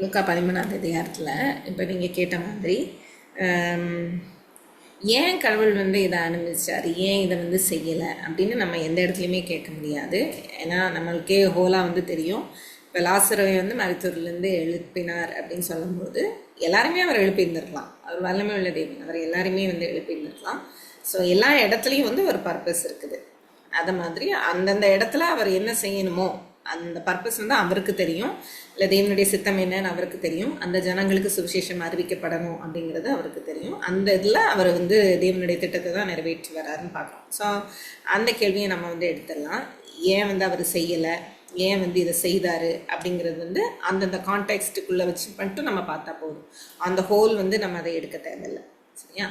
லூக்கா 13ஆம் அதிகாரத்தில் இப்போ நீங்கள் கேட்ட மாதிரி ஏன் கடவுள் இதை அனுமதிச்சார், ஏன் இதை செய்யலை அப்படின்னு நம்ம எந்த இடத்துலையுமே கேட்க முடியாது. ஏன்னா நம்மளுக்கே ஹோலாக தெரியும். இப்போ லாசருவை மருத்துவர்லேருந்து எழுப்பினார் அப்படின்னு சொல்லும்போது எல்லாருமே அவர் எழுப்பியிருந்திருக்கலாம். அவர் வல்லமை உள்ள தேவன், அவர் எல்லாருமே எழுப்பியிருந்திருக்கலாம். ஸோ எல்லா இடத்துலையும் ஒரு பர்பஸ் இருக்குது. அதை மாதிரி அந்தந்த இடத்துல அவர் என்ன செய்யணுமோ அந்த பர்பஸ் அவருக்கு தெரியும். இல்லை தேவனுடைய சித்தம் என்னன்னு அவருக்கு தெரியும். அந்த ஜனங்களுக்கு சுவிசேஷம் அறிவிக்கப்படணும் அப்படிங்கிறது அவருக்கு தெரியும். அந்த இதில் அவர் தேவனுடைய திட்டத்தை தான் நிறைவேற்றி வராருன்னு பார்க்குறோம். ஸோ அந்த கேள்வியை நம்ம எடுத்துடலாம். ஏன் அவர் செய்யலை, ஏன் இதை செய்தார் அப்படிங்கிறது அந்தந்த கான்டெக்ஸ்ட்டுக்குள்ளே வச்சு மட்டும் நம்ம பார்த்தா போதும். அந்த ஹோல் நம்ம அதை எடுக்க தேவையில்லை. சரியா?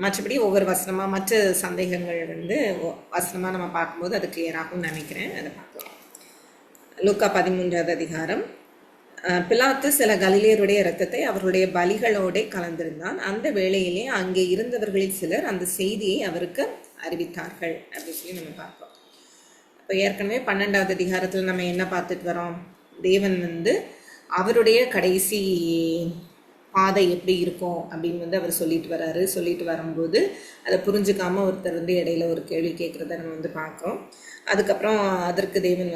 மற்றபடி ஒவ்வொரு வசனமாக மற்ற சந்தேகங்கள் வசனமாக நம்ம பார்க்கும்போது அது கிளியராகும்னு நினைக்கிறேன். அதை பார்க்கலாம். லூக்கா 13ஆவது அதிகாரம். பிலாத்து சில கலிலேயருடைய இரத்தத்தை அவர்களுடைய பலிகளோட கலந்திருந்தான். அந்த வேளையிலே அங்கே இருந்தவர்களில் சிலர் அந்த செய்தியை அவருக்கு அறிவித்தார்கள் அப்படின்னு சொல்லி நம்ம பார்ப்போம். இப்போ ஏற்கனவே 12ஆவது அதிகாரத்தில் நம்ம என்ன பார்த்துட்டு வரோம், தேவன் அவருடைய கடைசி பாதை எப்படி இருக்கும் அப்படின்னு அவர் சொல்லிட்டு வராரு. சொல்லிட்டு வரும்போது அதை புரிஞ்சுக்காம ஒருத்தர் இடையில ஒரு கேள்வி கேட்குறத நம்ம பார்க்குறோம். அதுக்கப்புறம் அதற்கு தேவன்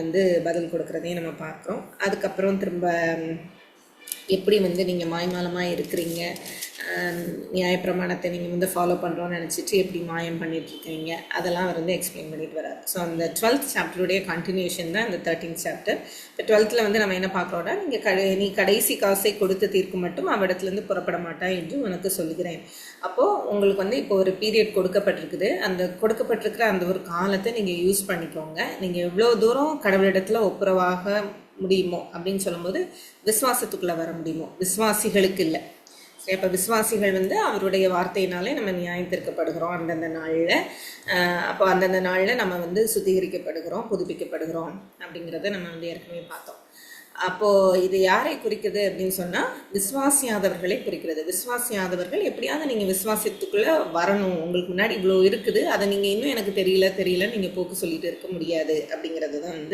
பதில் கொடுக்குறதையும் நம்ம பார்க்குறோம். அதுக்கப்புறம் திரும்ப எப்படி நீங்கள் மாய்மாலமாக இருக்கிறீங்க, நியாயப்பிரமாணத்தை நீங்கள் ஃபாலோ பண்ணுறோன்னு நினச்சிட்டு எப்படி மாயம் பண்ணிகிட்ருக்கீங்க, அதெல்லாம் அவர் எக்ஸ்பிளைன் பண்ணிட்டு வராரு. ஸோ அந்த 12th சாப்டருடைய கண்டினியூஷன் தான் இந்த 13th சாப்டர். இப்போ 12th நம்ம என்ன பார்க்குறோன்னா, நீ கடைசி காசை கொடுத்து தீர்க்கும் மட்டும் அவ்விடத்துலேருந்து புறப்பட மாட்டா என்று உனக்கு சொல்லுகிறேன். அப்போது உங்களுக்கு இப்போ ஒரு பீரியட் கொடுக்கப்பட்டிருக்குது. அந்த கொடுக்கப்பட்டிருக்கிற அந்த ஒரு காலத்தை நீங்கள் யூஸ் பண்ணிக்கோங்க. நீங்கள் எவ்வளோ தூரம் கடவுளிடத்தில் ஒப்புரவாக முடியுமோ அப்படின்னு சொல்லும்போது விசுவாசத்துக்குள்ளே வர முடியுமோ, விசுவாசிகளுக்கு இல்லை. சரி, அப்போ விசுவாசிகள் அவருடைய வார்த்தையினாலே நம்ம நியாயம் தீர்க்கப்படுகிறோம் அந்தந்த நாளில். அப்போ அந்தந்த நாளில் நம்ம சுத்திகரிக்கப்படுகிறோம், புதுப்பிக்கப்படுகிறோம் அப்படிங்கிறத நம்ம ஏற்கனவே பார்த்தோம். அப்போது இது யாரை குறிக்குது அப்படின்னு சொன்னால் விசுவாசியாதவர்களை குறிக்கிறது. விசுவாசியாதவர்கள் எப்படியாவது நீங்கள் விசுவாசத்துக்குள்ளே வரணும், உங்களுக்கு முன்னாடி இவ்வளோ இருக்குது, அதை நீங்கள் இன்னும் எனக்கு தெரியல நீங்கள் போக்கு சொல்லிட்டு இருக்க முடியாது அப்படிங்கிறது தான்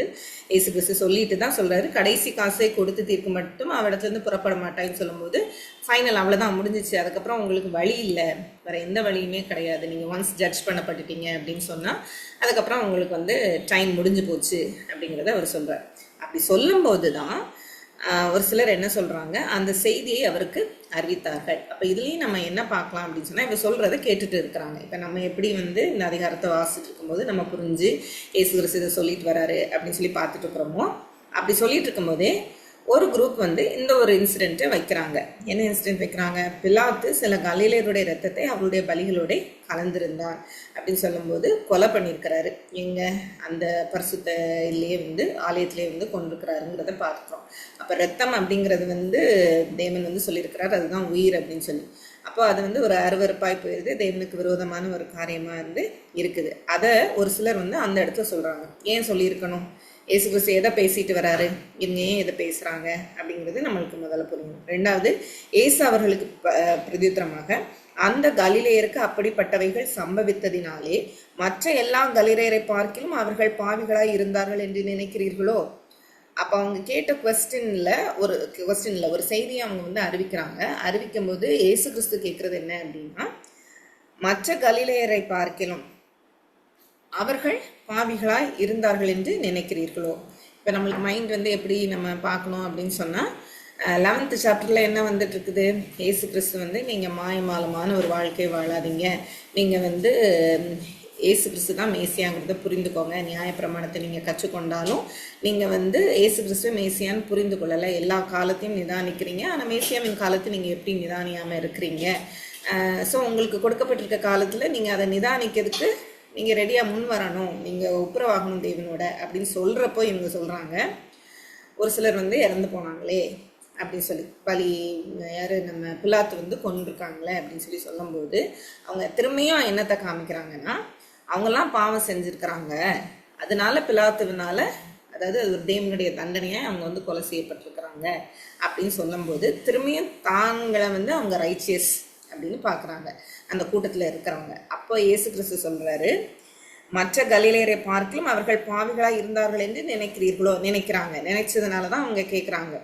இயேசு கிறிஸ்து சொல்லிட்டு தான் சொல்கிறாரு. கடைசி காசை கொடுத்து தீர்க்க மட்டும் அவடத்துலேருந்து புறப்பட மாட்டான்னு சொல்லும்போது ஃபைனல் அவ்வளோதான், முடிஞ்சிச்சு. அதுக்கப்புறம் உங்களுக்கு வழி இல்லை, வேறு எந்த வழியுமே கிடையாது. நீங்கள் ஒன்ஸ் ஜட்ஜ் பண்ணப்பட்டுட்டீங்க அப்படின்னு சொன்னால் அதுக்கப்புறம் உங்களுக்கு டைம் முடிஞ்சு போச்சு அப்படிங்கிறத அவர் சொல்கிறார். அப்படி சொல்லும்போது தான் ஒரு சிலர் என்ன சொல்கிறாங்க, அந்த செய்தியை அவருக்கு அறிவித்தார்கள். அப்போ இதுலேயும் நம்ம என்ன பார்க்கலாம் அப்படின்னு சொன்னால், இப்போ சொல்கிறத கேட்டுட்டு இருக்கிறாங்க. இப்போ நம்ம எப்படி இந்த அதிகாரத்தை வாசிட்டு இருக்கும்போது நம்ம புரிஞ்சு இயேசு கிறிஸ்து இதை சொல்லிட்டு வராரு அப்படின்னு சொல்லி பார்த்துட்டு இருக்கிறோமோ, அப்படி சொல்லிட்டு இருக்கும்போதே ஒரு குரூப் இந்த ஒரு இன்சிடென்ட்டை வைக்கிறாங்க. என்ன இன்சிடென்ட் வைக்கிறாங்க? பிலாத்து சில கலிலேயருடைய இரத்தத்தை அவருடைய பலிகளோட கலந்திருந்தான் அப்படின்னு சொல்லும்போது கொலை பண்ணியிருக்கிறாரு. எங்கே? அந்த பரிசுத்த இல்லையே ஆலயத்திலே கொண்டிருக்கிறாருங்கிறத பார்க்குறோம். அப்போ ரத்தம் அப்படிங்கிறது தேவன் சொல்லியிருக்கிறார், அதுதான் உயிர் அப்படின்னு சொல்லி. அப்போ அது ஒரு அருவருப்பாய் போயிடுது, தேவனுக்கு விரோதமான ஒரு காரியமாக இருக்குது. அதை ஒரு சிலர் அந்த இடத்துல சொல்கிறாங்க. ஏன் சொல்லியிருக்கணும்? இயேசு கிறிஸ்து எதை பேசிட்டு வராரு, இவங்க ஏன் எதை பேசுகிறாங்க அப்படிங்கிறது நம்மளுக்கு முதல்ல புரியும். ரெண்டாவது, இயேசு அவர்களுக்கு பிரதியுத்தரமாக, அந்த கலிலேயருக்கு அப்படிப்பட்டவைகள் சம்பவித்ததினாலே மற்ற எல்லா கலிலேயரை பார்க்கிலும் அவர்கள் பாவிகளாய் இருந்தார்கள் என்று நினைக்கிறீர்களோ? அப்போ அவங்க கேட்ட கொஸ்டின்ல ஒரு செய்தியை அவங்க அறிவிக்கிறாங்க. அறிவிக்கும் போது இயேசு கிறிஸ்து கேட்கறது என்ன அப்படின்னா, மற்ற கலிலேயரை பார்க்கிலும் அவர்கள் பாவிகளாய் இருந்தார்கள் என்று நினைக்கிறீர்களோ? இப்போ நம்மளுக்கு மைண்ட் எப்படி நம்ம பார்க்கணும் அப்படின்னு சொன்னால், 11th சாப்டரில் என்ன வந்துட்டு இருக்குது, இயேசு கிறிஸ்து நீங்கள் மாயமாலமான ஒரு வாழ்க்கை வாழாதீங்க, நீங்கள் இயேசு கிறிஸ்து தான் மேசியாங்கிறத புரிந்துக்கோங்க, நியாயப்பிரமாணத்தை நீங்கள் கற்றுக்கொண்டாலும் நீங்கள் இயேசு கிறிஸ்துவ மேசியான்னு புரிந்து கொள்ளலை, எல்லா காலத்தையும் நிதானிக்கிறீங்க, ஆனால் மேசியாவின் காலத்தை நீங்கள் எப்படி நிதானியாமல் இருக்கிறீங்க. ஸோ உங்களுக்கு கொடுக்கப்பட்டிருக்க காலத்தில் நீங்கள் அதை நிதானிக்கிறதுக்கு நீங்கள் ரெடியாக முன் வரணும், நீங்கள் ஒப்புரவாகணும் தேவனோட அப்படின்னு சொல்கிறப்போ இவங்க சொல்கிறாங்க, ஒரு சிலர் இறந்து போனாங்களே அப்படின்னு சொல்லி, பலி யார் நம்ம பிலாத்து கொண்டிருக்காங்களே அப்படின்னு சொல்லி சொல்லும்போது அவங்க திரும்பியும் என்னத்தை காமிக்கிறாங்கன்னா, அவங்கெல்லாம் பாவம் செஞ்சுருக்கிறாங்க, அதனால பிலாத்துவினால, அதாவது அது ஒரு தேவனுடைய தண்டனையை அவங்க கொலை செய்யப்பட்டிருக்கிறாங்க அப்படின்னு சொல்லும்போது திரும்பியும் தாங்களை அவங்க ரைச்சியஸ் அப்படின்னு பார்க்குறாங்க அந்த கூட்டத்தில் இருக்கிறவங்க. அப்போ இயேசு கிறிஸ்து சொல்கிறாரு, மற்ற கலிலேயரை பார்க்கலும் அவர்கள் பாவிகளாக இருந்தார்கள் என்று நினைக்கிறீர்களோ? நினைக்கிறாங்க. நினைச்சதுனால தான் அவங்க கேட்குறாங்க.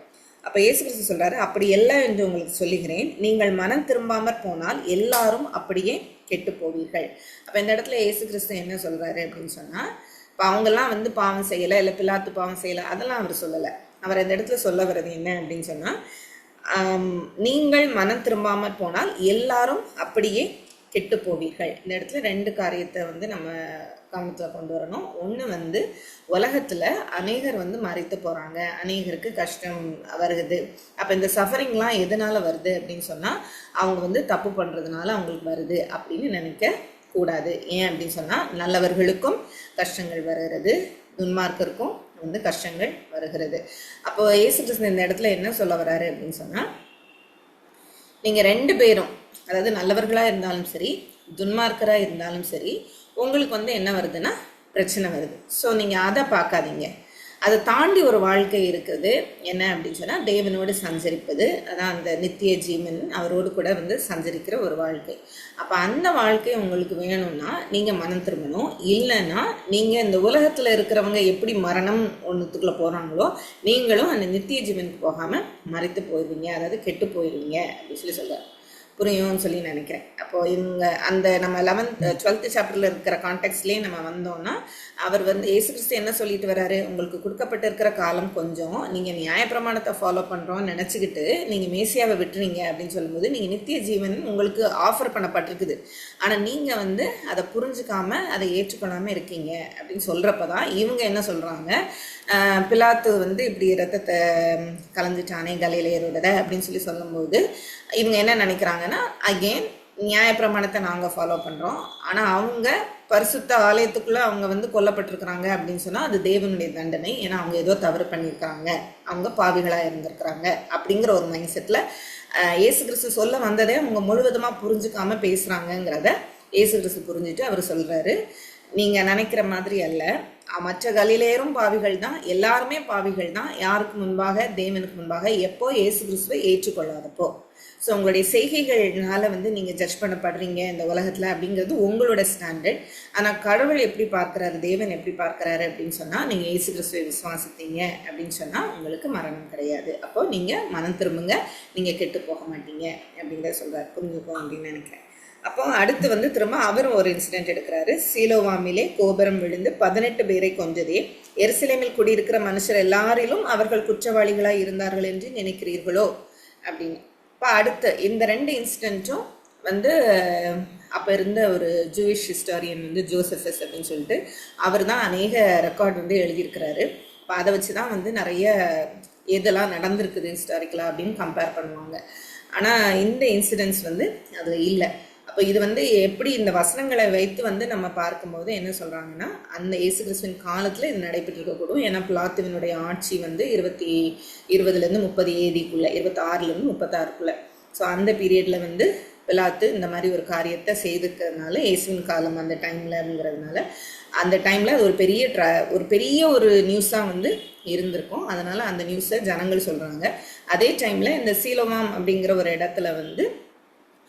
அப்போ இயேசு கிறிஸ்து சொல்கிறாரு, அப்படி எல்லாம் என்று உங்களுக்கு சொல்லுகிறேன், நீங்கள் மனம் திரும்பாமற் போனால் எல்லாரும் அப்படியே கெட்டு போவீர்கள். அப்போ இந்த இடத்துல இயேசு கிறிஸ்து என்ன சொல்கிறாரு அப்படின்னு சொன்னால், இப்போ அவங்கெல்லாம் வந்து பாவம் செய்யலை, இல்லை பிலாத்து பாவம் செய்யலை, அதெல்லாம் அவர் சொல்லலை. அவர் இந்த இடத்துல சொல்ல வர்றது என்ன அப்படின்னு சொன்னால், நீங்கள் மனம் திரும்பாமற் போனால் எல்லாரும் அப்படியே கெட்டு போவீர்கள். இந்த இடத்துல ரெண்டு காரியத்தை வந்து நம்ம கவனத்தில் கொண்டு வரணும். ஒன்று வந்து உலகத்தில் அநேகர் வந்து மறித்து போகிறாங்க, அநேகருக்கு கஷ்டம் வருது. அப்போ இந்த சஃபரிங்லாம் எதனால் வருது அப்படின்னு சொன்னால், அவங்க வந்து தப்பு பண்ணுறதுனால அவங்களுக்கு வருது அப்படின்னு நினைக்க கூடாது. ஏன் அப்படின்னு சொன்னால், நல்லவர்களுக்கும் கஷ்டங்கள் வருகிறது, துன்மார்க்கருக்கும் வந்து கஷ்டங்கள் வருகிறது. அப்போ இயேசு கிறிஸ்து இந்த இடத்துல என்ன சொல்ல வர்றாரு அப்படின்னு சொன்னால், நீங்கள் ரெண்டு பேரும், அதாவது நல்லவர்களாக இருந்தாலும் சரி, துன்மார்க்கராக இருந்தாலும் சரி, உங்களுக்கு வந்து என்ன வருதுன்னா பிரச்சனை வருது. ஸோ நீங்கள் அதை பார்க்காதீங்க. அதை தாண்டி ஒரு வாழ்க்கை இருக்குது. என்ன அப்படின்னு சொன்னால், தேவனோடு சஞ்சரிப்பது, அதான் அந்த நித்திய ஜீவன், அவரோடு கூட வந்து சஞ்சரிக்கிற ஒரு வாழ்க்கை. அப்போ அந்த வாழ்க்கை உங்களுக்கு வேணும்னா நீங்கள் மனம் திரும்பணும். இல்லைன்னா நீங்கள் இந்த உலகத்தில் இருக்கிறவங்க எப்படி மரணம் ஒன்றுத்துக்குள்ளே போகிறாங்களோ, நீங்களும் அந்த நித்திய ஜீவனுக்கு போகாமல் மறைத்து போயிடுவீங்க, அதாவது கெட்டு போயிடுவீங்க அப்படின்னு சொல்லி சொல்கிறார். புரியும்னு சொல்லி நினைக்கிறேன். அப்போது இவங்க அந்த நம்ம 12th சாப்டரில் இருக்கிற கான்டெக்ட்லேயே நம்ம வந்தோம்னா, அவர் வந்து இயேசு கிறிஸ்து என்ன சொல்லிட்டு வர்றாரு, உங்களுக்கு கொடுக்கப்பட்டிருக்கிற காலம் கொஞ்சம், நீங்கள் நியாயப்பிரமாணத்தை ஃபாலோ பண்ணுறோன்னு நினச்சிக்கிட்டு நீங்கள் மேசியாவை விட்டுறீங்க அப்படின்னு சொல்லும்போது, நீங்கள் நித்திய ஜீவன் உங்களுக்கு ஆஃபர் பண்ணப்பட்டிருக்குது, ஆனால் நீங்கள் வந்து அதை புரிஞ்சுக்காமல் அதை ஏற்றுக்கொள்ளாமல் இருக்கீங்க அப்படின்னு சொல்கிறப்ப தான் இவங்க என்ன சொல்கிறாங்க, பிலாத்து வந்து இப்படி ரத்தத்தை கலந்துட்டானே கலிலேயரோட அப்படின்னு சொல்லி சொல்லும்போது இவங்க என்ன நினைக்கிறாங்கன்னா, அகெயின் நியாயப்பிரமாணத்தை நாங்கள் ஃபாலோ பண்ணுறோம், ஆனால் அவங்க பரிசுத்த ஆலயத்துக்குள்ளே அவங்க வந்து கொல்லப்பட்டிருக்கிறாங்க அப்படின்னு சொன்னால் அது தேவனுடைய தண்டனை, ஏன்னா அவங்க ஏதோ தவறு பண்ணியிருக்காங்க, அவங்க பாவிகளாக இருந்திருக்கிறாங்க அப்படிங்கிற ஒரு மைண்ட் செட்டில் இயேசு கிறிஸ்து சொல்ல வந்ததே அவங்க முழுவதுமாக புரிஞ்சுக்காமல் பேசுகிறாங்கங்கிறத இயேசு கிறிஸ்து புரிஞ்சுட்டு அவர் சொல்கிறாரு, நீங்கள் நினைக்கிற மாதிரி அல்ல, மற்ற கலிலேயரும் பாவிகள் தான், எல்லாருமே பாவிகள் தான், யாருக்கு முன்பாக, தேவனுக்கு முன்பாக, எப்போ இயேசு கிறிஸ்துவை ஏற்றுக்கொள்ளாதப்போ. ஸோ உங்களுடைய செய்கைகள்னால வந்து நீங்கள் ஜட்ஜ் பண்ணப்படுறீங்க இந்த உலகத்தில் அப்படிங்கிறது உங்களோட ஸ்டாண்டர்ட். ஆனால் கடவுள் எப்படி பார்க்குறாரு, தேவன் எப்படி பார்க்குறாரு அப்படின்னு சொன்னால், நீங்கள் இயேசு கிறிஸ்துவை விசுவாசித்தீங்க அப்படின்னு சொன்னால் உங்களுக்கு மரணம் கிடையாது. அப்போ நீங்கள் மனம் திரும்புங்க, நீங்கள் கெட்டு போக மாட்டீங்க அப்படிங்கிறத சொல்கிறார். புரிஞ்சுக்கோம் அப்படின்னு நினைக்கிறேன். அப்போ அடுத்து வந்து திரும்ப அவரும் ஒரு இன்சிடென்ட் எடுக்கிறாரு. சீலோவாமிலே கோபுரம் விழுந்து 18 பேரை கொன்றதே, எருசலேமில் குடியிருக்கிற மனுஷர் எல்லாரிலும் அவர்கள் குற்றவாளிகளாக இருந்தார்கள் என்று நினைக்கிறீர்களோ அப்படின்னு. இப்போ அடுத்து இந்த ரெண்டு இன்சிடென்ட்டும் வந்து அப்போ இருந்த ஒரு ஜூயிஷ் ஹிஸ்டாரியன் வந்து ஜோசஃபஸ் அப்படின்னு சொல்லிட்டு அவர் தான் அநேக ரெக்கார்ட் வந்து எழுதியிருக்கிறாரு. இப்போ அதை வச்சு தான் வந்து நிறைய எதெல்லாம் நடந்திருக்குது ஹிஸ்டாரிக்கலாக அப்படின்னு கம்பேர் பண்ணுவாங்க. ஆனால் இந்த இன்சிடென்ட்ஸ் வந்து அதில் இல்லை. அப்போ இது வந்து எப்படி இந்த வசனங்களை வைத்து வந்து நம்ம பார்க்கும்போது என்ன சொல்கிறாங்கன்னா, அந்த இயேசு கிறிஸ்துவின் காலத்தில் இது நடைபெற்றிருக்கக்கூடும். ஏன்னா பிலாத்துவினுடைய ஆட்சி வந்து 20 30 ஏடிக்குள்ளே, 26 36க்குள்ளே, ஸோ அந்த பீரியடில் வந்து பிலாத்து இந்த மாதிரி ஒரு காரியத்தை செய்துக்கிறதுனால, இயேசுவின் காலம் அந்த டைமில் அப்படிங்கிறதுனால, அந்த டைமில் அது ஒரு பெரிய ஒரு நியூஸாக வந்து இருந்திருக்கும். அதனால் அந்த நியூஸை ஜனங்கள் சொல்கிறாங்க. அதே டைமில் இந்த சீலோவாம் அப்படிங்கிற ஒரு இடத்துல வந்து